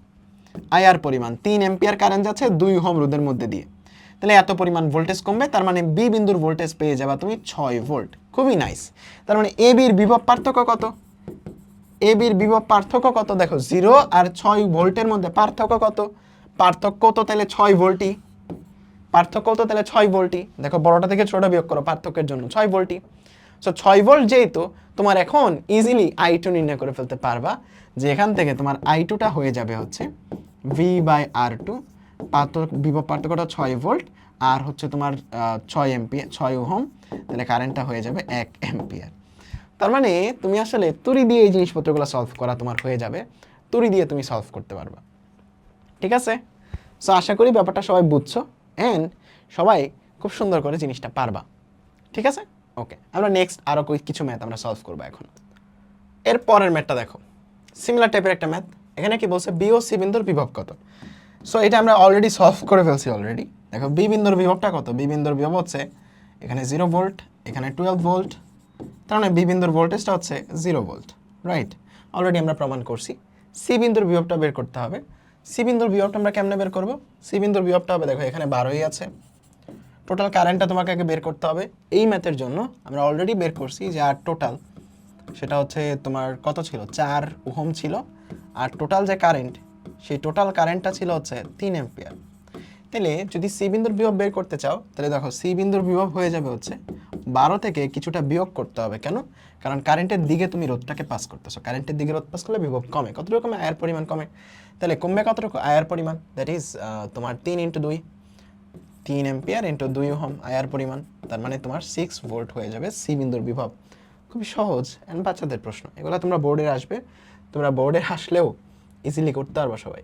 আইআর পরিমাণ, 3 এম্পিয়ার কারেন্ট যাচ্ছে 2 ওহম রোধের মধ্যে দিয়ে। তাহলে এত পরিমাণ ভোল্টেজ কমবে, তার মানে বি বিন্দুর ভোল্টেজ পেয়ে যাবা তুমি 6 ভোল্ট। খুবই নাইস। তার মানে এ বির বিভব পার্থক্য কত? এ বির বিভব পার্থক্য কত? দেখো 0 আর 6 ভোল্টের মধ্যে পার্থক্য কত? পার্থক্য তো তাহলে 6 ভোল্টই। পার্থক্য তো তাহলে 6 ভোল্টই। দেখো বড়টা থেকে ছোট বিয়োগ করো পার্থক্যের জন্য, 6 ভোল্টই। সো 6 ভোল্ট যেহেতু, তোমার এখন ইজিলি আই টু নির্ণয় করে ফেলতে পারবা, যে এখান থেকে তোমার আই টুটা হয়ে যাবে হচ্ছে ভি বাই আর টু। বিভব পার্থক্যটা 6 ভোল্ট, আর হচ্ছে তোমার 6 এম্পিয়ার, 6 ওহম। তাহলে কারেন্টটা হয়ে যাবে 1 এম্পিয়ার। তার মানে তুমি আসলে তুড়ি দিয়ে এই জিনিসপত্রগুলো সলভ করা তোমার হয়ে যাবে। তড়ি দিয়ে তুমি সলভ করতে পারবা। ঠিক আছে? সো আশা করি ব্যাপারটা সবাই বুঝছো অ্যান্ড সবাই খুব সুন্দর করে জিনিসটা পারবা। ঠিক আছে? ওকে, আমরা নেক্সট আরও কিছু ম্যাথ আমরা সলভ করবো এখন। এর পরের ম্যাথটা দেখো, সিমিলার টাইপের একটা ম্যাথ। এখানে কি বলছে, বি ও সি বিন্দুর বিভব কত। সো এটা আমরা অলরেডি সলভ করে ফেলছি অলরেডি। দেখো বি বিন্দুর বিভবটা কত, বি বিন্দুর বিভব হচ্ছে এখানে 0 ভোল্ট, এখানে 12 ভোল্ট, তার মানে বি বিন্দুর ভোল্টেজটা হচ্ছে 0 ভোল্ট, রাইট? অলরেডি আমরা প্রমাণ করছি। সি বিন্দুর বিভবটা বের করতে হবে। সি বিন্দুর বিভবটা আমরা কেমনে বের করব? সি বিন্দুর বিভবটা হবে, দেখো এখানে 12ই আছে, টোটাল কারেন্টটা তোমাকে আগে বের করতে হবে। এই ম্যাথের জন্য আমরা অলরেডি বের করছি যে আর টোটাল সেটা হচ্ছে তোমার কত ছিল, 4 ওহম ছিল, আর টোটাল যে কারেন্ট সেই টোটাল কারেন্টটা ছিল হচ্ছে 3 অ্যাম্পিয়ার। তাহলে যদি সি বিন্দুর বিভব বের করতে চাও, তাহলে দেখো সি বিন্দুর বিভব হয়ে যাবে হচ্ছে 12 থেকে কিছুটা বিয়োগ করতে হবে। কেন? কারণ কারেন্টের দিকে তুমি রোধটাকে পাস করতেছো, কারেন্টের দিকে রোধ পাস করলে বিভব কমে। কতটুকু কমে? আয়ের পরিমাণ কমে। তাহলে কমবে কতটুকু? আয়ের পরিমাণ, দ্যাট ইজ তোমার 3 × 2, 3 অ্যাম্পিয়ার × 2 ওহম আয়ার পরিমাণ, তার মানে তোমার 6 ভোল্ট হয়ে যাবে সি বিন্দুর বিভব। খুবই সহজ অ্যান্ড বাচ্চাদের প্রশ্ন, এগুলো তোমরা বোর্ডে আসবে, তোমরা বোর্ডে আসলেও ইজিলি করতে পারবো সবাই।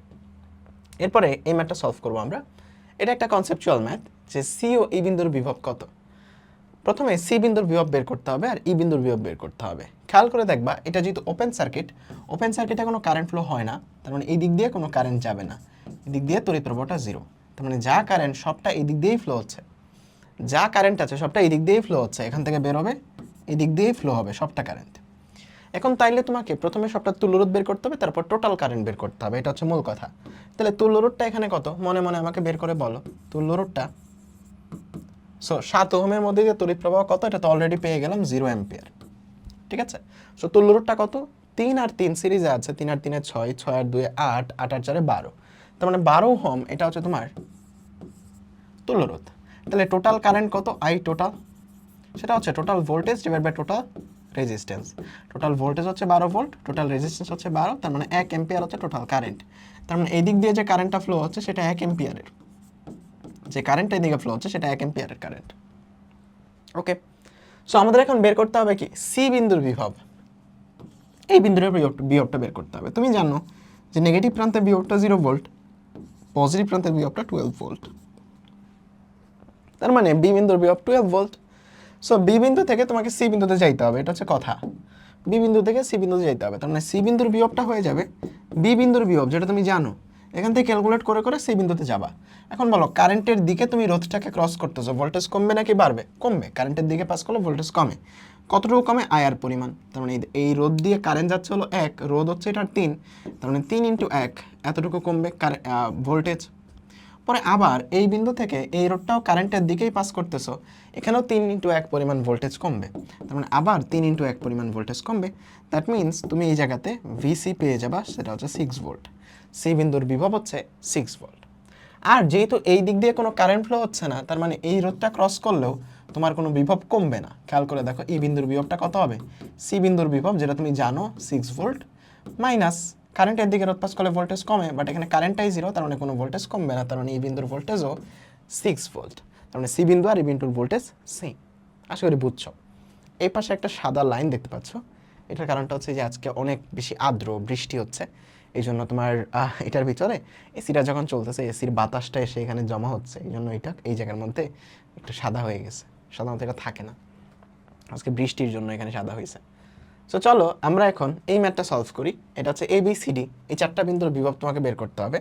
এরপরে এই ম্যাথটা সলভ করবো আমরা। এটা একটা কনসেপচুয়াল ম্যাথ যে সি ও ই বিন্দুর বিভব কত। প্রথমে সি বিন্দুর বিভব বের করতে হবে আর ই বিন্দুর বিভব বের করতে হবে। খেয়াল করে দেখবা, এটা যেহেতু ওপেন সার্কিট, ওপেন সার্কিটে কোনো কারেন্ট ফ্লো হয় না, তার মানে এই দিক দিয়ে কোনো কারেন্ট যাবে না, এই দিক দিয়ে তড়িৎ প্রবাহটা 0, তার মানে যা কারেন্ট সবটা এই দিক দিয়েই ফ্লো হচ্ছে, যা কারেন্ট আছে সবটা এই দিক দিয়েই ফ্লো হচ্ছে, এখান থেকে বের হবে, এই দিক দিয়েই ফ্লো হবে সবটা কারেন্ট। এখন তাইলে তোমাকে প্রথমে সবটা তুল্যরোধ বের করতে হবে, তারপর টোটাল কারেন্ট বের করতে হবে, এটা হচ্ছে মূল কথা। তাহলে তুল্যরোধটা এখানে কত মনে মনে আমাকে বের করে বলো। তুল্যরোধটা, সো 7 ওহমের মধ্যে যে তড়িৎ প্রবাহ কত, এটা তো অলরেডি পেয়ে গেলাম 0 অ্যাম্পিয়ার। ঠিক আছে? সো তুল্যরোধটা কত? 3 আর 3 সিরিজে আছে, 3 আর 3 6, 6 আর 2 8, 8 আর 4 12, তার মানে 12 ওহম এটা হচ্ছে তোমার তুল্যরোধ। তাহলে টোটাল কারেন্ট কত? আই টোটাল, সেটা হচ্ছে total voltage divide by total resistance. Total voltage হচ্ছে 12 ভোল্ট, টোটাল রেজিস্ট্যান্স হচ্ছে 12, তার মানে 1 অ্যাম্পিয়ার হচ্ছে টোটাল কারেন্ট। তার মানে এই দিক দিয়ে যে কারেন্টটা ফ্লো হচ্ছে সেটা 1 অ্যাম্পিয়ারের, যে কারেন্টটা এদিকে ফ্লো হচ্ছে সেটা 1 অ্যাম্পিয়ারের কারেন্ট। ওকে, সো আমাদের এখন বের করতে হবে কি, সি বিন্দুর বিভব। এই বিন্দুর বিভবটা বের করতে হবে। তুমি জানো যে নেগেটিভ প্রান্তের বিভবটা 0 ভোল্ট, পজিটিভ প্রান্তের বিভবটা 12 ভোল্ট, তার মানে বি বিন্দুর বিভব 12 ভোল্ট। সো বি বিন্দু থেকে তোমাকে সি বিন্দুতে যাইতে হবে, এটা হচ্ছে কথা। বি বিন্দু থেকে সি বিন্দুতে যাইতে হবে, তার মানে সি বিন্দুর বিভবটা হয়ে যাবে বি বিন্দুর বিভব, যেটা তুমি জানো, এখান থেকে ক্যালকুলেট করে করে সি বিন্দুতে যাবা। এখন বলো, কারেন্টের দিকে তুমি রোধটাকে ক্রস করতেছো, ভোল্টেজ কমবে নাকি বাড়বে? কমবে। কারেন্টের দিকে পাস করলে ভোল্টেজ কমে। কতটুকু কমে? আয়ার পরিমাণ, তার মানে এই রোধ দিয়ে কারেন্ট যাচ্ছে হলো 1, রোধ হচ্ছে এটা 3, তার মানে 3 × 1 এতটুকু কমবে ভোল্টেজ। পরে আবার এই বিন্দু থেকে এই রোডটাও কারেন্টের দিকেই পাস করতেছো, এখানেও 3 × 1 পরিমাণ ভোল্টেজ কমবে, তার মানে আবার 3 × 1 পরিমাণ ভোল্টেজ কমবে। দ্যাট মিনস তুমি এই জায়গাতে ভিসি পেয়ে যাবা, সেটা হচ্ছে 6 ভোল্ট। সি বিন্দুর বিভব হচ্ছে 6 ভোল্ট। আর যেহেতু এই দিক দিয়ে কোনো কারেন্ট ফ্লো হচ্ছে না, তার মানে এই রোডটা ক্রস করলেও তোমার কোনো বিভব কমবে না। খেয়াল করে দেখো, এই বিন্দুর বিভবটা কত হবে? সি বিন্দুর বিভব, যেটা তুমি জানো 6 ভোল্ট, মাইনাস কারেন্টের দিকে রোধ পাস করলে ভোল্টেজ কমে, বাট এখানে কারেন্টটাই 0, তার মানে কোনো ভোল্টেজ কমবে না, তার মানে এই বিন্দুর ভোল্টেজও 6 ভোল্ট। তার মানে সি বিন্দু আর এই বিন্দুর ভোল্টেজ সেম। আশা করি বুঝছো। এই পাশে একটা সাদা লাইন দেখতে পাচ্ছ, এটার কারণটা হচ্ছে যে আজকে অনেক বেশি আর্দ্র বৃষ্টি হচ্ছে, এই জন্য তোমার এটার ভিতরে এসিটা যখন চলতেছে এসির বাতাসটা এসে এখানে জমা হচ্ছে, এই জন্য এটা এই জায়গার মধ্যে একটু সাদা হয়ে গেছে। সাধারণত এটা থাকে না, আজকে বৃষ্টির জন্য এখানে সাদা হয়েছে। সো চলো আমরা এখন এই ম্যাথটা সলভ করি। এটা হচ্ছে ABCD, এই 4টা বিন্দুর বিভব তোমাকে বের করতে হবে।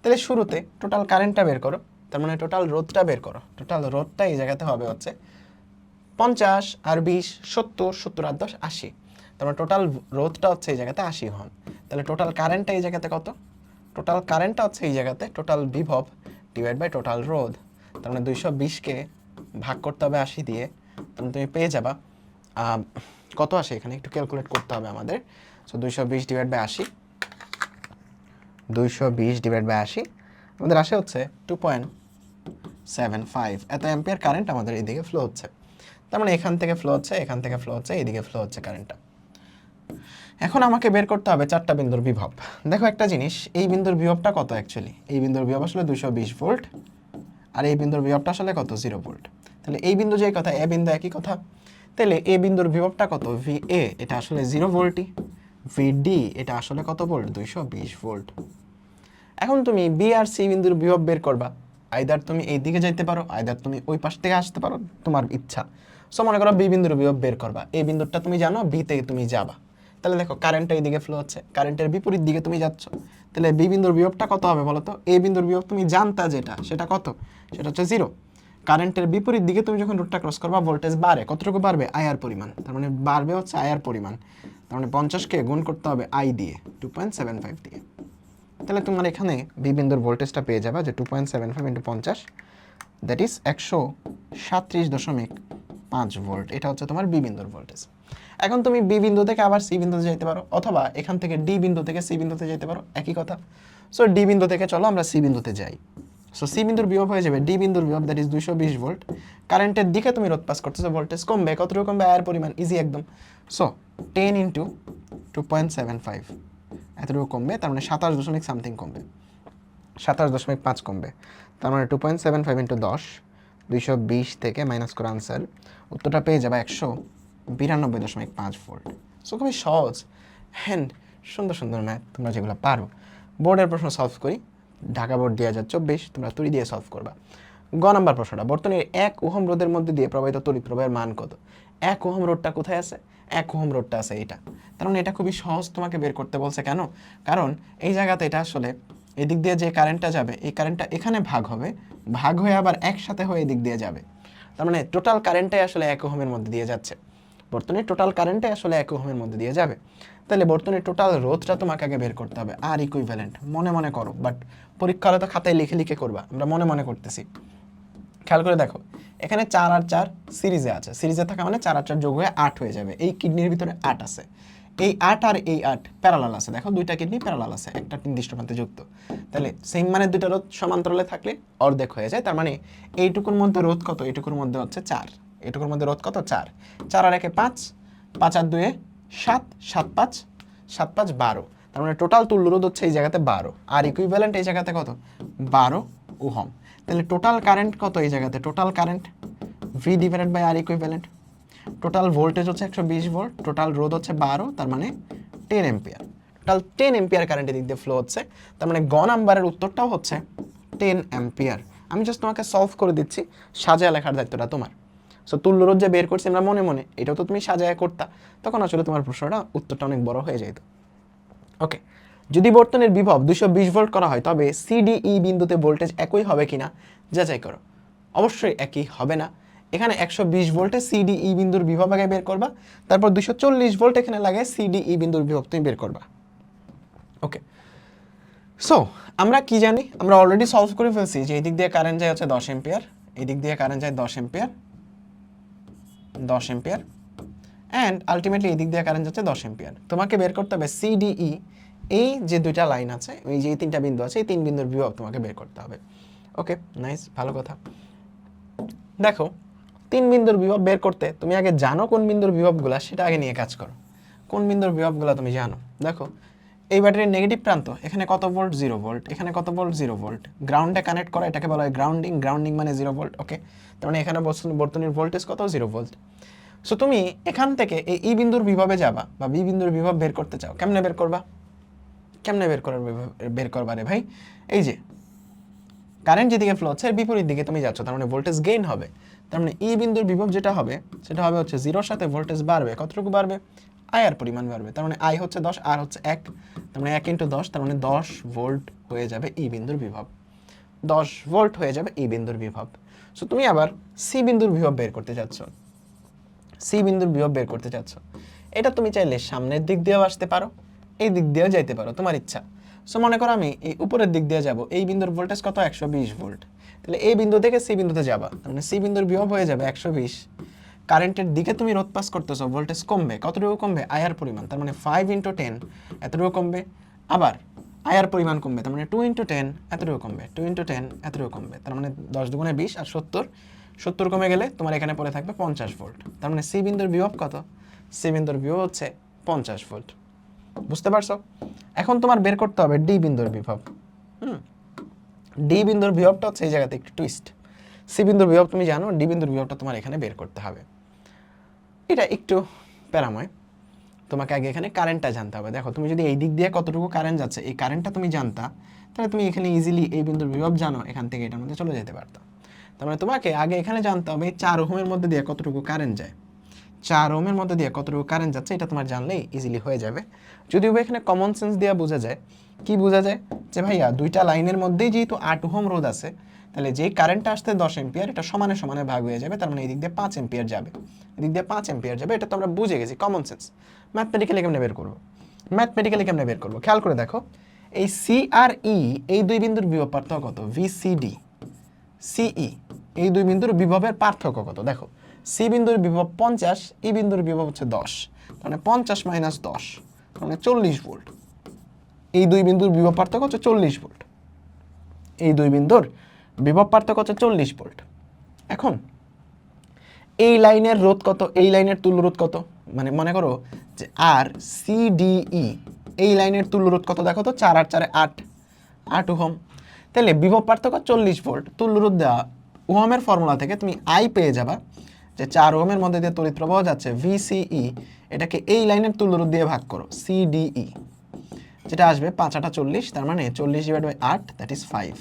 তাহলে শুরুতে টোটাল কারেন্টটা বের করো, তার মানে টোটাল রোধটা বের করো। টোটাল রোধটা এই জায়গাতে হবে হচ্ছে 50 আর 20 70, 70 আর 10 80, তার মানে টোটাল রোধটা হচ্ছে এই জায়গাতে 80 ওহম। তাহলে টোটাল কারেন্টটা এই জায়গাতে কত? টোটাল কারেন্টটা হচ্ছে এই জায়গাতে টোটাল বিভব ডিভাইড বাই টোটাল রোধ, তার মানে 220কে ভাগ করতে হবে 80 দিয়ে, তার মানে তুমি পেয়ে যাবা কত আসে, এখানে একটু ক্যালকুলেট করতে হবে আমাদের। So 220 divide by 80, 220 divide by 80 আমাদের আসে হচ্ছে 2.75 এত অ্যাম্পিয়ার কারেন্ট আমাদের এইদিকে ফ্লো হচ্ছে। তার মানে এখান থেকে ফ্লো হচ্ছে, এখান থেকে ফ্লো হচ্ছে, এইদিকে ফ্লো হচ্ছে কারেন্টটা। এখন আমাকে বের করতে হবে 4টা বিন্দুর বিভব। দেখো একটা জিনিস, এই বিন্দুর বিভবটা কত অ্যাকচুয়ালি? এই বিন্দুর বিভব আসলে 220 ভোল্ট, আর এই বিন্দুর বিভবটা আসলে কত? 0 ভোল্ট। তাহলে এই বিন্দু যেই কথা, এ বিন্দু একই কথা। তাহলে এ বিন্দুর বিভবটা কত? VA, এটা আসলে 0 ভোল্টই। ভিডি এটা আসলে কত ভোল্ট? 220 ভোল্ট। এখন তুমি বি আর সি বিন্দুর বিভব বের করবা। আইদার তুমি এই দিকে যাইতে পারো, আইদার তুমি ওই পাশ থেকে আসতে পারো, তোমার ইচ্ছা। সো মনে করো বি বিন্দুর বিভব বের করবা, এই বিন্দুটা তুমি জানো, বি থেকে তুমি যাবা। তাহলে দেখো কারেন্টটা এই দিকে ফ্লো হচ্ছে, কারেন্টের বিপরীত দিকে তুমি যাচ্ছ, তাহলে বি বিন্দুর বিভবটা কত হবে বলো তো? এই বিন্দুর বিভব তুমি জানতা যেটা, সেটা কত? সেটা হচ্ছে 0। কারেন্টের বিপরীত দিকে তুমি যখন রুটটা ক্রস করবা, ভোল্টেজ বাড়ে, কতটুকু বাড়বে? আয়ার পরিমাণ, তার মানে বাড়বে হচ্ছে আয়ার পরিমাণ। তার মানে 50কে গুণ করতে হবে আই দিয়ে, 2.75 দিয়ে। তাহলে তোমার এখানে বি বিন্দুর ভোল্টেজটা পেয়ে যাবে যে 2.75 ইন্টু 50, দ্যাট ইজ 137.5 ভোল্ট। এটা হচ্ছে তোমার বি বিন্দুর ভোল্টেজ। এখন তুমি বি বিন্দু থেকে আবার সি বিন্দুতে যেতে পারো, অথবা এখান থেকে ডি বিন্দু থেকে সি বিন্দুতে যেতে পারো, একই কথা। সো ডি বিন্দু থেকে চলো আমরা সি বিন্দুতে যাই। সো সি বিন্দুর বিভব হয়ে যাবে ডি বিন্দুর বিভব, দ্যাট ইজ 220 ভোল্ট। কারেন্টের দিকে তুমি রোধ পাস করতেছো, ভোল্টেজ কমবে, কতটুকু কমবে? আয়ের পরিমাণ, ইজি একদম। সো 10 ইন্টু 2.75 এতটুকু কমবে, তার মানে 27 দশমিক সামথিং কমবে, 27.5 কমবে। তার মানে 2.75 ইন্টু 10, 220 থেকে মাইনাস করে আনসার, উত্তরটা পেয়ে যাবে 192.5 ভোল্ট। সো খুবই সহজ হ্যান্ড, সুন্দর সুন্দর ম্যাথ তোমরা যেগুলো পারো। বোর্ডের প্রশ্ন সলভ করি, ঢাকা বোর্ড 2024, তোমরা তুড়ি দিয়ে সলভ করবা। গ নাম্বার প্রশ্নটা, বর্তমানে 1 ওহম রোধের মধ্যে দিয়ে প্রবাহিত তড়িৎ প্রবাহের মান কত? 1 ওহম রোধটা কোথায় আছে? 1 ওহম রোধটা আছে এটা। তার মানে এটা খুবই সহজ তোমাকে বের করতে বলছে। কেন? কারণ এই জায়গাতে এটা আসলে এদিক দিয়ে যে কারেন্টটা যাবে, এই কারেন্টটা এখানে ভাগ হবে, ভাগ হয়ে আবার একসাথে হয়ে এদিক দিয়ে যাবে। তার মানে টোটাল কারেন্টটাই আসলে 1 ওহমের মধ্যে দিয়ে যাচ্ছে। বর্তমানে টোটাল কারেন্টটাই আসলে 1 ওহমের মধ্যে দিয়ে যাবে। তাহলে বর্তমানে টোটাল রোধটা তোমাকে আগে বের করতে হবে, আর ইকুইভ্যালেন্ট। মনে মনে করো, বাট পরীক্ষা হলে তো খাতায় লিখে লিখে করবা, আমরা মনে মনে করতেছি। খেয়াল করে দেখো, এখানে 4 আর 4 সিরিজে আছে, সিরিজে থাকা মানে 4 আর 4 যোগ হয়ে 8 হয়ে যাবে। এই কিডনির ভিতরে 8 আছে, এই 8 আর এই 8 প্যারালাল আছে। দেখো দুইটা কিডনি প্যারালাল আছে, একটা নির্দিষ্ট প্রান্তে যুক্ত। তাহলে সেম মানে দুইটা রোধ সমান্তরালে থাকলে অর্ধেক হয়ে যায়। তার মানে এইটুকুর মধ্যে রোধ কত? এইটুকুর মধ্যে হচ্ছে 4, এটুকুর মধ্যে রোধ কত? 4। 4 আর 1 5, 5 আর 2 7, 7 5, 7 5 12। তার মানে টোটাল তুল্য রোধ হচ্ছে এই জায়গাতে 12, আর ইকুইভ্যালেন্ট এই জায়গাতে কত? 12 ওহম। তাহলে টোটাল কারেন্ট কত এই জায়গাতে? Total current V divided by R equivalent. Total voltage হচ্ছে 120 ভোল্ট, টোটাল রোধ হচ্ছে 12, তার মানে 10 এম্পিয়ার। টোটাল 10 এম্পিয়ার কারেন্টের দিক দিয়ে ফ্লো হচ্ছে। তার মানে গ নাম্বারের উত্তরটাও হচ্ছে 10 এম্পিয়ার। আমি জাস্ট তোমাকে সলভ করে দিচ্ছি, সাজায় লেখার দায়িত্বটা তোমার। সো তুল্য রোধ যে বের করছি আমরা মনে মনে, এটাও তো তুমি সাজায় করতা, তখন আসলে তোমার প্রশ্নটা উত্তরটা অনেক বড় হয়ে যেত। ওকে, যদি বর্তনের বিভব 220 ভোল্ট করা হয়, তবে সিডিই বিন্দুতে ভোল্টেজ একই হবে কিনা যাচাই করো। অবশ্যই একই হবে না। এখানে 120 ভোল্টে সিডিই বিন্দুর বিভব আগে বের করবা, তারপর 240 ভোল্ট এখানে লাগে সিডিই বিন্দুর বিভব তুমি বের করবা। ওকে, সো আমরা কি জানি? আমরা অলরেডি সলভ করে ফেলছি যে এই দিক দিয়ে কারেন্ট যায় হচ্ছে 10 এম্পিয়ার, এই দিক দিয়ে কারেন্ট যায় 10 এম্পিয়ার, 10 এম্পিয়ার, অ্যান্ড আলটিমেটলি এই দিক দিয়ে কারেন্ট যাচ্ছে 10 এম্পিয়ার। তোমাকে বের করতে হবে সিডিই, এই যে দুইটা লাইন আছে, এই যে 3টা বিন্দু আছে, এই 3 বিন্দুর বিভব তোমাকে বের করতে হবে। ওকে, নাইস, ভালো কথা। দেখো 3 বিন্দুর বিভব বের করতে তুমি আগে জানো কোন বিন্দুর বিভবগুলা, সেটা আগে নিয়ে কাজ করো। কোন বিন্দুর বিভবগুলা তুমি জানো? দেখো এই ব্যাটারির নেগেটিভ প্রান্ত, এখানে কত ভোল্ট? 0 ভোল্ট। এখানে কত ভোল্ট? 0 ভোল্ট। গ্রাউন্ডে কানেক্ট করা, এটাকে বলা হয় গ্রাউন্ডিং। গ্রাউন্ডিং মানে 0 ভোল্ট। ওকে, তার মানে এখানে বর্তনীর ভোল্টেজ কত? 0 ভোল্ট। সো তুমি এখান থেকে এই ই বিন্দুর বিভবে যাবা বা বি বিন্দুর বিভব বের করতে চাও, কেমনে বের করবা? কেমনে বের করবা রে ভাই? এই যে কারেন্ট যেদিকে ফ্লো হচ্ছে এর বিপরীত দিকে তুমি যাচ্ছ, তার মানে ভোল্টেজ গেইন হবে। তার মানে ই বিন্দুর বিভব যেটা হবে সেটা হবে হচ্ছে 0-র সাথে ভোল্টেজ বাড়বে, কতটুকু বাড়বে? আয়ার পরিমাণ বাড়বে। তার মানে আই হচ্ছে 10, আর হচ্ছে 1, তার মানে 1 ইন্টু 10, তার মানে 10 ভোল্ট হয়ে যাবে ই বিন্দুর বিভব। 10 ভোল্ট হয়ে যাবে ই বিন্দুর বিভব। সো তুমি আবার সি বিন্দুর বিভব বের করতে চাচ্ছ, সি বিন্দুর বিভব বের করতে চাচ্ছ। এটা তুমি চাইলে সামনের দিক দিয়েও আসতে পারো, এই দিক দিয়েও যাইতে পারো, তোমার ইচ্ছা। সো মনে করো আমি এই উপরের দিক দিয়ে যাব, এই বিন্দুর ভোল্টেজ কত? 120 ভোল্ট। তাহলে এই বিন্দু থেকে সি বিন্দুতে যাবা, তার মানে সি বিন্দুর বিভব হয়ে যাবে 120। কারেন্টের দিকে তুমি রোধ পাস করতেছো, ভোল্টেজ কমবে, কতটুকু কমবে? আয়ার পরিমাণ, তার মানে 5 ইন্টু 10 এতটুকু কমবে। আবার আয়ার পরিমাণ কমবে, তার মানে 2 ইন্টু 10 এতটুকু কমবে, 2 ইন্টু 10 এতটুকু কমবে। তার মানে 10 দুগুণে 20 আর 70, 70 কমে গেলে তোমার এখানে পড়ে থাকবে 50 ভোল্ট। তার মানে সি বিন্দুর বিভব কত? সি বিন্দুর বিভব হচ্ছে 50 ভোল্ট। বুঝতে পারছো? এখন তোমার বের করতে হবে ডি বিন্দুর বিভব। ডি বিন্দুর বিভবটা হচ্ছে এই জায়গাতে একটু টুইস্ট। সি বিন্দুর বিভব তুমি জানো, ডি বিন্দুর বিভবটা তোমার এখানে বের করতে হবে। এটা একটু প্যারাময়। তোমাকে আগে এখানে কারেন্টটা জানতে হবে। দেখো তুমি যদি এই দিক দিয়ে কতটুকু কারেন্ট যাচ্ছে এই কারেন্টটা তুমি জানতা, তাহলে তুমি এখানে ইজিলি এই বিন্দুর বিভব জানো, এখান থেকে এটার মধ্যে চলে যেতে পারতো। তার মানে তোমাকে আগে এখানে জানতে হবে 4 ওহমের মধ্যে দিয়ে কতটুকু কারেন্ট যায়, 4 ওহমের মধ্যে দিয়ে কতটুকু কারেন্ট যাচ্ছে এটা তোমার জানলেই ইজিলি হয়ে যাবে। যদিও এখানে কমন সেন্স দিয়ে বোঝা যায়, কি বোঝা যায় যে ভাইয়া দুইটা লাইনের মধ্যেই যেহেতু 8 ওহম রোধ আছে, তাহলে যেই কারেন্টটা আসতে 10 এম্পিয়ার এটা সমানে সমানে ভাগ হয়ে যাবে, তার মানে এই দিক দিয়ে 5 এম্পিয়ার যাবে, এদিক দিয়ে 5 এম্পিয়ার যাবে। এটা তো আমরা বুঝে গেছি, কমন সেন্স। ম্যাথমেটিক্যালি কেমনে বের করবো, খেয়াল করে দেখো এই সি আর ই এই দুই বিন্দুর বিভব পার্থক্য কত, ভিসিডি সিই এই দুই বিন্দুর বিভবের পার্থক্য কত। দেখো সি বিন্দুর বিভব 50, ই বিন্দুর বিভব হচ্ছে 10, মানে 50 মাইনাস 10 মানে 40 ভোল্ট। এই দুই বিন্দুর বিভব পার্থক্য হচ্ছে 40 ভোল্ট, এই দুই বিন্দুর বিভব পার্থক্য হচ্ছে 40 ভোল্ট। এখন এই লাইনের রোধ কত, এই লাইনের তুল্য রোধ কত, মানে মনে করো যে আর সিডিই এই লাইনের তুল্য রোধ কত, দেখো তো 4 আর 4 8 ওহম। তাহলে বিভব পার্থক্য 40 ভোল্ট, তুল্য রোধ দেওয়া, ওহমের ফর্মুলা থেকে তুমি আই পেয়ে যাবা যে 4 ওহমের মধ্যে দিয়ে তড়িৎ প্রবাহ যাচ্ছে ভিসিই, এটাকে এই লাইনের তুল্য রোধ দিয়ে ভাগ করো সিডিই, যেটা আসবে 5 8 40, তার মানে 40/8 দ্যাট ইজ 5,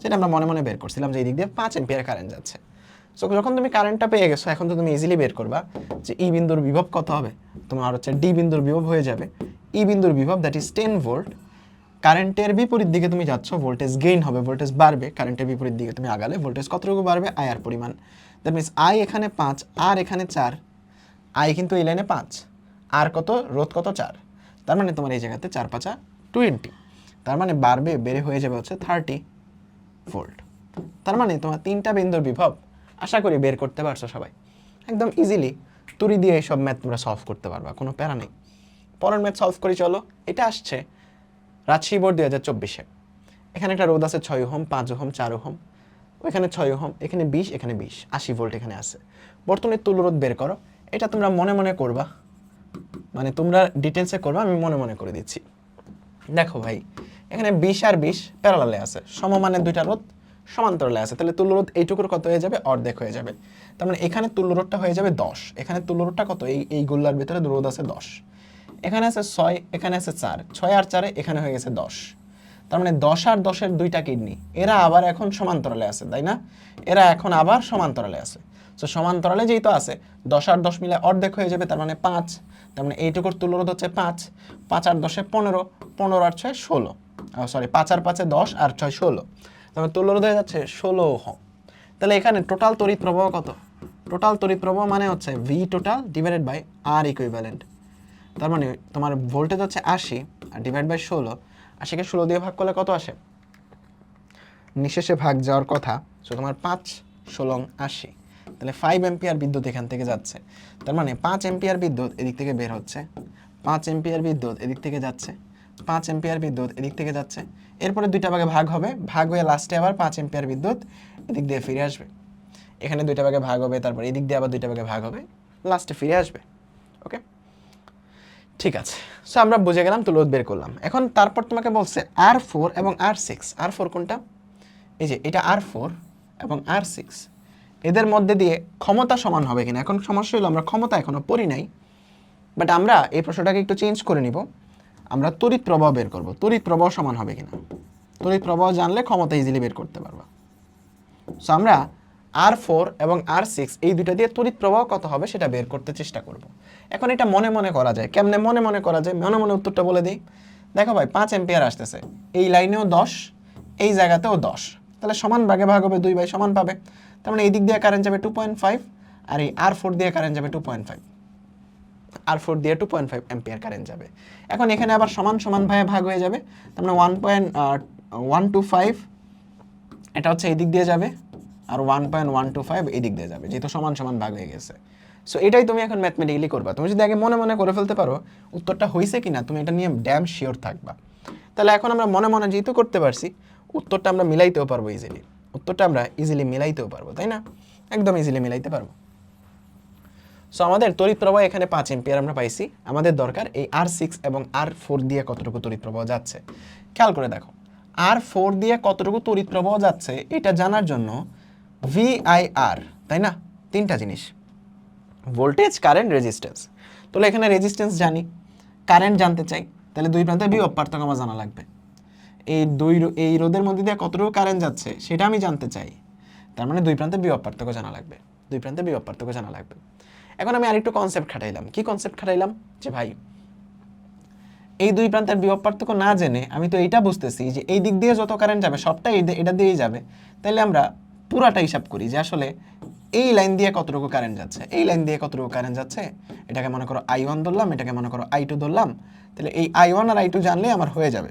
যেটা আমরা মনে মনে বের করছিলাম যে এই দিক দিয়ে 5 এম্পিয়ার কারেন্ট যাচ্ছে। সো যখন তুমি কারেন্টটা পেয়ে গেছো, এখন তো তুমি ইজিলি বের করবা যে ই বিন্দুর বিভব কত হবে, তোমার হচ্ছে ডি বিন্দুর বিভব হয়ে যাবে ই বিন্দুর বিভব দ্যাট ইজ 10 ভোল্ট। কারেন্টের বিপরীত দিকে তুমি যাচ্ছ, ভোল্টেজ গেইন হবে, ভোল্টেজ বাড়বে, কারেন্টের বিপরীত দিকে তুমি আগালে ভোল্টেজ কতটুকু বাড়বে, আই আর পরিমাণ, দ্যাট মিনস আই এখানে 5 আর এখানে 4, আই কিন্তু এই লাইনে 5 আর কত রোধ কত 4, তার মানে তোমার এই জায়গাতে 4 5 20, তার মানে বাড়বে, বেড়ে হয়ে যাবে হচ্ছে 30 ভোল্ট। তার মানে তোমার তিনটা বিন্দুর বিভব আশা করি বের করতে পারছো সবাই একদম ইজিলি। তুড়ি দিয়ে এইসব ম্যাথ তোমরা সলভ করতে পারবা, কোনো প্যারা নেই। পরের ম্যাথ সলভ করি চলো। এটা আসছে রাজশাহী বোর্ড 2024-এ। এখানে একটা রোধ আছে 6 ওহম, 5 ওহম, 4 ওহম, ওইখানে 6 ওহম, এখানে 20, এখানে 20, 80 ভোল্ট এখানে আছে। বর্তনীর তুল্য রোধ বের করো। এটা তোমরা মনে মনে করবা, মানে তোমরা ডিটেলসে করবা, আমি মনে মনে করে দিচ্ছি। দেখো ভাই এখানে 20 আর 20 প্যারালালে আছে, সমমানের দুইটা রোধ সমান্তরালে আছে, তাহলে তুল্য রোধ এইটুকুর কত হয়ে যাবে, অর্ধেক হয়ে যাবে। তার মানে এখানে তুল্য রোধটা হয়ে যাবে 10, এখানে তুল্য রোধটা কত, এই গোল্লার ভিতরে রোধ আছে 10, এখানে আছে 6, এখানে আছে 4, 6 আর 4 এখানে হয়ে গেছে 10। তার মানে 10 আর 10-এর দুইটা কিডনি, এরা আবার এখন সমান্তরালে আছে, তাই না, এরা এখন আবার সমান্তরালে আছে। তো সমান্তরালে যেহেতু আছে 10 আর 10 মিলে অর্ধেক হয়ে যাবে, তার মানে 5, তার মানে এইটুকুর তুল্যরোধ হচ্ছে 5, 5 আর 10-এ 15, 15 আর 6 16, সরি 5 আর 5-এ 10 আর 6 16, তাহলে তুল্যরোধ হয়ে যাচ্ছে 16 ওহম। তাহলে এখানে টোটাল তড়িৎ প্রবাহ কত, টোটাল তড়িৎ প্রবাহ মানে হচ্ছে V total divided by R equivalent. তার মানে তোমার ভোল্টেজ হচ্ছে 80 আর ডিভাইড বাই 16, 80-কে 16 দিয়ে ভাগ করলে কত আসে, নিঃশেষে ভাগ যাওয়ার কথা। সো তোমার 5 16 80, তাহলে 5 এম্পিয়ার বিদ্যুৎ এখান থেকে যাচ্ছে। তার মানে 5 এম্পিয়ার বিদ্যুৎ এদিক থেকে বের হচ্ছে, 5 এম্পিয়ার বিদ্যুৎ এদিক থেকে যাচ্ছে, 5 এম্পিয়ার বিদ্যুৎ এদিক থেকে যাচ্ছে। এরপরে দুইটা ভাগে ভাগ হবে, ভাগ হয়ে লাস্টে আবার 5 এম্পিয়ার বিদ্যুৎ এদিক দিয়ে ফিরে আসবে। এখানে দুইটা ভাগে ভাগ হবে, তারপর এদিক দিয়ে আবার দুইটা ভাগে ভাগ হবে, লাস্টে ফিরে আসবে। ওকে, ঠিক আছে। সো আমরা বুঝে গেলাম, তুল্যরোধ বের করলাম। এখন তারপর তোমাকে বলছে R4 এবং R6, R4 কোনটা, এই যে এটা R4 এবং R6, এদের মধ্যে দিয়ে ক্ষমতা সমান হবে কিনা। এখন সমস্যা হলো আমরা ক্ষমতা এখনো পড়ি নাই, বাট আমরা এই প্রশ্নটাকে একটু চেঞ্জ করে নিব, আমরা তড়িৎ প্রবাহ বের করব, তড়িৎ প্রবাহ সমান হবে কিনা। তড়িৎ প্রবাহ জানলে ক্ষমতা ইজিলি বের করতে পারবা। সো আমরা R4 এবং R6 এই দুইটা দিয়ে তড়িৎ প্রবাহ কত হবে সেটা বের করতে চেষ্টা করব। এখন এটা মনে মনে করা যায়, কেমনে মনে মনে করা যায়, মনে মনে উত্তরটা বলে দিই। দেখো ভাই 5 এম্পিয়ার আসতেছে, এই লাইনেও 10, এই জায়গাতেও 10, তাহলে সমান ভাগে ভাগ হবে, 2 বাই সমান পাবে। তার মানে এই দিক দিয়ে কারেন্ট যাবে 2.5 আর এই R4 দিয়ে কারেন্ট যাবে 2.5, R4 দিয়ে 2.5 এম্পিয়ার কারেন্ট যাবে। এখন এখানে আবার সমান সমান ভাগে ভাগ হয়ে যাবে, তার মানে 1.125 এটা হচ্ছে এই দিক দিয়ে যাবে, আর 1.125 এই দিক দিয়ে যাবে, যেহেতু সমান সমান ভাগ হয়ে গেছে। সো এটাই তুমি এখন ম্যাথমেটিক্যালি করবা। তুমি যদি আগে মনে মনে করে ফেলতে পারো উত্তরটা হয়েছে কিনা, তুমি এটা নিয়ে ড্যাম শিওর থাকবা। তাহলে এখন আমরা মনে মনে যেহেতু করতে পারছি, উত্তরটা আমরা মিলাইতেও পারবো ইজিলি, উত্তরটা আমরা ইজিলি মিলাইতেও পারবো, তাই না, একদম ইজিলি মিলাইতে পারবো। সো আমাদের তড়িৎ প্রবাহ এখানে 5 এম্পিয়ার আমরা পাইছি, আমাদের দরকার এই R6 এবং R4 দিয়ে কতটুকু তড়িৎ প্রবাহ যাচ্ছে। খেয়াল করে দেখো R4 দিয়ে কতটুকু তড়িৎ প্রবাহ যাচ্ছে এটা জানার জন্য VIR, তাই না, তিনটা জিনিস, ভোল্টেজ, কারেন্ট, রেজিস্ট্যান্স। তাহলে এখানে রেজিস্ট্যান্স জানি, কারেন্ট জানতে চাই, তাহলে দুই প্রান্তের বিভব পার্থক্য আমার জানা লাগবে। এই রোদের মধ্যে দিয়ে কতটুকু কারেন্ট যাচ্ছে সেটা আমি জানতে চাই, তার মানে দুই প্রান্তের বিভব পার্থক্য জানা লাগবে, দুই প্রান্তের বিভব পার্থক্য জানা লাগবে। এখন আমি আরেকটু কনসেপ্ট খাটাইলাম। কি কনসেপ্ট খাটাইলাম? যে ভাই এই দুই প্রান্তের বিভব পার্থক্য না জেনে আমি তো এইটা বুঝতেছি যে এই দিক দিয়ে যত কারেন্ট যাবে সবটা এটা দিয়েই যাবে, তাহলে আমরা পুরাটা হিসাব করি যে আসলে এই লাইন দিয়ে কতটুকু কারেন্ট যাচ্ছে, এই লাইন দিয়ে কতটুকু কারেন্ট যাচ্ছে, এটাকে মনে করো I1 ধরলাম, এটাকে মনে করো I2 ধরলাম, তাহলে এই I1 আর I2 জানলে আমার হয়ে যাবে।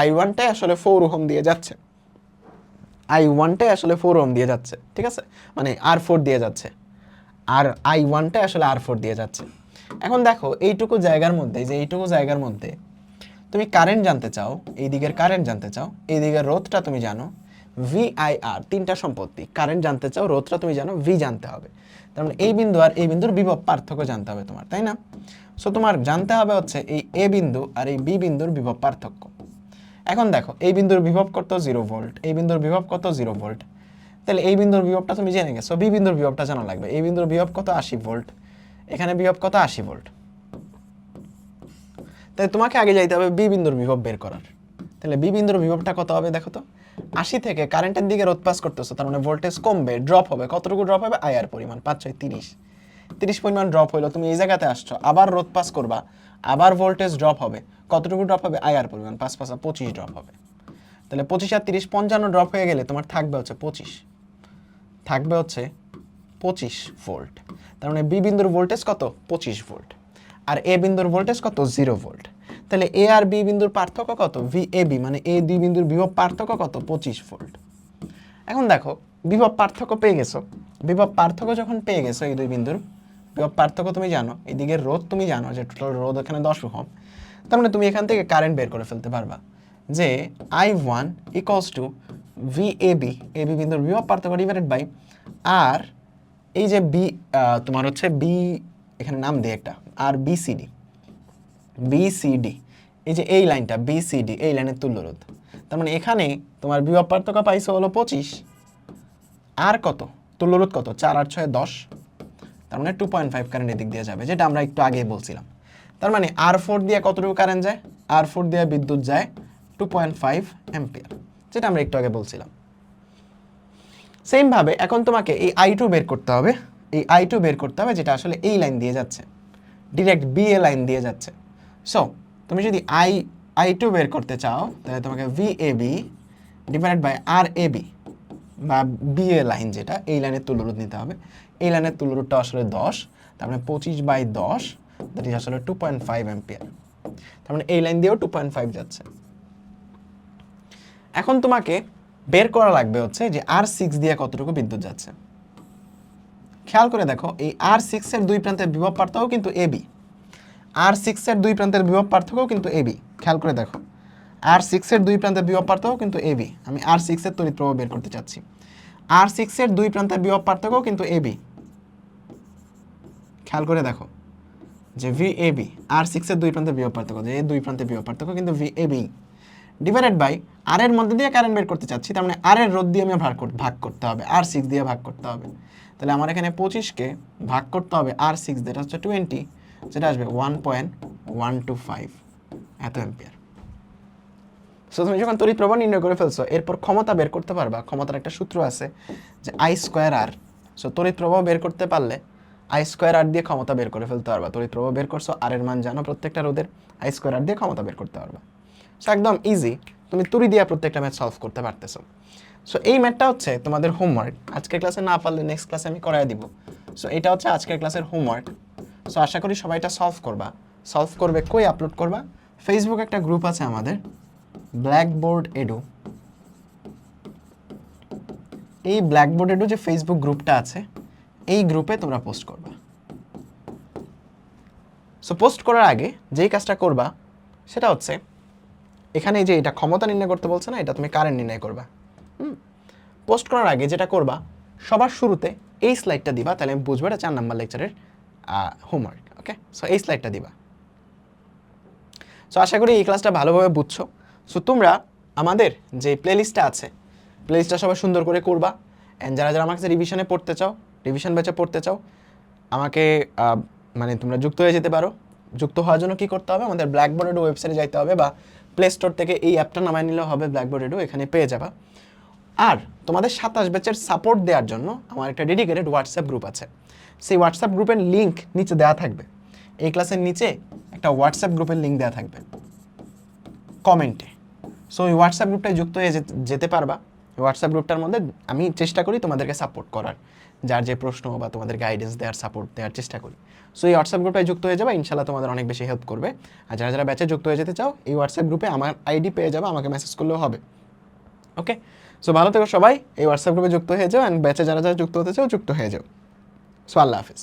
I1টাই আসলে 4 ওহম দিয়ে যাচ্ছে, I1টাই আসলে 4 ওহম দিয়ে যাচ্ছে, ঠিক আছে, মানে R4 দিয়ে যাচ্ছে, আর I1টাই আসলে R4 দিয়ে যাচ্ছে। এখন দেখো এইটুকু জায়গার মধ্যে, যে এইটুকু জায়গার মধ্যে তুমি কারেন্ট জানতে চাও, এই দিকের কারেন্ট জানতে চাও, এই দিকের রোধটা তুমি জানো VIR, তিনটা সম্পত্তি, কারেন্ট জানতে চাও, রোধটা তুমি জানো, V জানতে হবে, তার মানে এই বিন্দু আর এই বিন্দুর বিভব পার্থক্য জানতে হবে তোমার, তাই না? সো তোমার জানতে হবে হচ্ছে এই A বিন্দু আর এই B বিন্দুর বিভব পার্থক্য। এখন দেখো এই বিন্দুর বিভব কত 0 ভোল্ট, এই বিন্দুর বিভব কত 0 ভোল্ট, তাহলে এই বিন্দুর বিভবটা তুমি জেনে গেছো, B বিন্দুর বিভবটা জানা লাগবে। এই বিন্দুর বিভব কত 80 ভোল্ট, এখানে বিভব কত 80 ভোল্ট, তাহলে তোমাকে আগে যাইতে হবে বি বিন্দুর বিভব বের করার। তাহলে বি বিন্দুর বিভবটা কত হবে দেখো তো, 80 থেকে কারেন্টের দিকে রোধ পাস করতেছো, তার মানে ভোল্টেজ কমবে, ড্রপ হবে, কতটুকু ড্রপ হবে, আইআর পরিমাণ 5 6 30 পরিমাণ ড্রপ হইলো, তুমি এই জায়গাতে আসছো, আবার রোধ পাস করবা, আবার ভোল্টেজ ড্রপ হবে, কতটুকু ড্রপ হবে, আইআর পরিমাণ 5 5 25 ড্রপ হবে। তাহলে 25 আর 30 55 ড্রপ হয়ে গেলে তোমার থাকবে হচ্ছে 25, থাকবে হচ্ছে 25 ভোল্ট। তার মানে বি বিন্দুর ভোল্টেজ কত, 25 ভোল্ট, আর এ বিন্দুর ভোল্টেজ কত, 0 ভোল্ট। তাহলে এ আর বি বিন্দুর পার্থক্য কত, VAB, মানে এ দুই বিন্দুর বিভব পার্থক্য কত, 25 ভোল্ট। এখন দেখো বিভব পার্থক্য পেয়ে গেছো, বিভব পার্থক্য যখন পেয়ে গেছো এই দুই বিন্দুর বিভব পার্থক্য তুমি জানো, এই দিকের রোধ তুমি জানো যে টোটাল রোধ এখানে 10 ওহম, তার মানে তুমি এখান থেকে কারেন্ট বের করে ফেলতে পারবা যে I1 equals to VAB, AB বিন্দুর বিভব পার্থক্য ডিভাইডেড বাই আর এই যে বি, তোমার হচ্ছে বি, এখানে নাম দিয়ে একটা, আর BCD, এই যে এই লাইনটা BCD, এই লাইনের তুল্য রোধ, তার মানে এখানে তোমার বিভব পার্থক্য পাইছো হলো 25, আর কত তুল্য রোধ কত, 4 আর 6 10, তার মানে 2.5 কারেন্ট এদিক দিয়ে যাবে, যেটা আমরা একটু আগে বলছিলাম। তার মানে R4 দিয়ে কতটুকু কারেন্ট যায়, R4 দিয়ে বিদ্যুৎ যায় 2.5 অ্যাম্পিয়ার, যেটা আমরা একটু আগে বলছিলাম। সেম ভাবে এখন তোমাকে এই I2 বের করতে হবে, এই I2 বের করতে হবে, যেটা আসলে এই লাইন দিয়ে যাচ্ছে, ডিরেক্ট BA লাইন দিয়ে যাচ্ছে। সো তুমি যদি I2 বের করতে চাও, তাহলে তোমাকে VAB ডিভাইডেড বাই RAB বা BA লাইন, যেটা এই লাইনের তুল্যরোধ নিতে হবে। এই লাইনের তুল্যরোধটা আসলে 10, তার মানে 25/10, দ্যাট ইজ আসলে 2.5 অ্যাম্পিয়ার, তার মানে এই লাইন দিয়েও 2.5 যাচ্ছে। এখন তোমাকে বের করা লাগবে হচ্ছে যে R6 দিয়ে কতটুকু বিদ্যুৎ যাচ্ছে। খেয়াল করে দেখো এই R6 এর দুই প্রান্তের বিভব পার্থক্য কিন্তু AB, R6 এর দুই প্রান্তের বিভব পার্থক্য কিন্তু AB, খেয়াল করে দেখো R6 এর দুই প্রান্তের বিভব পার্থক্য কিন্তু AB, আমি R6 এর তড়িৎ প্রবাহ বের করতে চাচ্ছি, R6 এর দুই প্রান্তের বিভব পার্থক্য কিন্তু AB, খেয়াল করে দেখো যে VAB, R6 এর দুই প্রান্তের বিভব পার্থক্য, যে দুই প্রান্তের বিভব পার্থক্য কিন্তু VAB ডিভাইডেড বাই আর এর মধ্যে দিয়ে কারেন্ট বের করতে চাচ্ছি, তার মানে আর এর রোধ দিয়ে আমি ভাগ করতে হবে, R6 দিয়ে ভাগ করতে হবে, তাহলে আমার এখানে 25কে ভাগ করতে হবে R6, যেটা হচ্ছে 20, যেটা আসবে 1.125 এত অ্যাম্পিয়ার। সো তুমি যখন তড়িৎ প্রবাহ নির্ণয় করে ফেলছো, এরপর ক্ষমতা বের করতে পারবা। ক্ষমতার একটা সূত্র আছে যে I²R। সো তড়িৎ প্রবাহ বের করতে পারলে I²R দিয়ে ক্ষমতা বের করে ফেলতে পারবা। তড়িৎ প্রবাহ বের করছো, আর এর মান জানো প্রত্যেকটা রোধের, I²R দিয়ে ক্ষমতা বের করতে পারবা। সো একদম ইজি, তুমি তুড়ি দিয়ে প্রত্যেকটা ম্যাথ সলভ করতে পারতেছো। সো এই ম্যাথটা হচ্ছে তোমাদের হোমওয়ার্ক, আজকের ক্লাসে না পারলে নেক্সট ক্লাসে আমি করায় দিব। সো এটা হচ্ছে আজকের ক্লাসের হোমওয়ার্ক। সো আশা করি সবাই এটা সলভ করবা। সলভ করবে কই আপলোড করবা, ফেসবুক একটা গ্রুপ আছে আমাদের, ব্ল্যাকবোর্ড এডু। এই ব্ল্যাকবোর্ড এডু যে ফেসবুক গ্রুপটা আছে, এই গ্রুপে তোমরা পোস্ট করবা। সো পোস্ট করার আগে যেই কাজটা করবা সেটা হচ্ছে, এখানে যে এটা ক্ষমতা নির্ণয় করতে বলছে না, এটা তুমি কারেন্ট নির্ণয় করবা। পোস্ট করার আগে যেটা করবা, সবার শুরুতে এই স্লাইডটা দিবা, তাহলে আমি বুঝবো এটা 4 নাম্বার লেকচারের হোমওয়ার্ক। ওকে, সো এই স্লাইডটা দিবা। সো আশা করি এই ক্লাসটা ভালোভাবে বুঝছো। সো তোমরা আমাদের যে প্লেলিস্টটা আছে, প্লেলিস্টটা সবাই সুন্দর করে করবা। অ্যান্ড যারা যারা আমার কাছে রিভিশনে পড়তে চাও, রিভিশন ব্যাচে পড়তে চাও, আমাকে মানে তোমরা যুক্ত হয়ে যেতে পারো। যুক্ত হওয়ার জন্য কী করতে হবে, আমাদের ব্ল্যাকবোর্ড এডু ওয়েবসাইটে যাইতে হবে বা প্লে স্টোর থেকে এই অ্যাপটা নামায় নিলেও হবে, ব্ল্যাকবোর্ড এডু, এখানে পেয়ে যাবা। আর তোমাদের 27 ব্যাচের সাপোর্ট দেওয়ার জন্য আমার একটা ডেডিকেটেড হোয়াটসঅ্যাপ গ্রুপ আছে। সেই হোয়াটসঅ্যাপ গ্রুপের লিঙ্ক নিচে দেওয়া থাকবে, এই ক্লাসের নিচে একটা হোয়াটসঅ্যাপ গ্রুপের লিঙ্ক দেওয়া থাকবে কমেন্টে। সো এই হোয়াটসঅ্যাপ গ্রুপটায় যুক্ত হয়ে যেতে পারবা। হোয়াটসঅ্যাপ গ্রুপটার মধ্যে আমি চেষ্টা করি তোমাদেরকে সাপোর্ট করার, যার যে প্রশ্ন বা তোমাদের গাইডেন্স দেওয়ার, সাপোর্ট দেওয়ার চেষ্টা করি। সো এই হোয়াটসঅ্যাপ গ্রুপটায় যুক্ত হয়ে যাবে, ইনশাল্লাহ তোমাদের অনেক বেশি হেল্প করবে। আর যারা যারা ব্যাচে যুক্ত হয়ে যেতে চাও, এই হোয়াটসঅ্যাপ গ্রুপে আমার আইডি পেয়ে যাবে, আমাকে মেসেজ করলেও হবে। ওকে, সো ভালো থেকো সবাই, এই হোয়াটসঅ্যাপ গ্রুপে যুক্ত হয়ে যাও, অ্যান্ড ব্যাচে যারা যারা যুক্ত হতে চাও যুক্ত হয়ে যাও। সো আল্লাহ হাফিজ।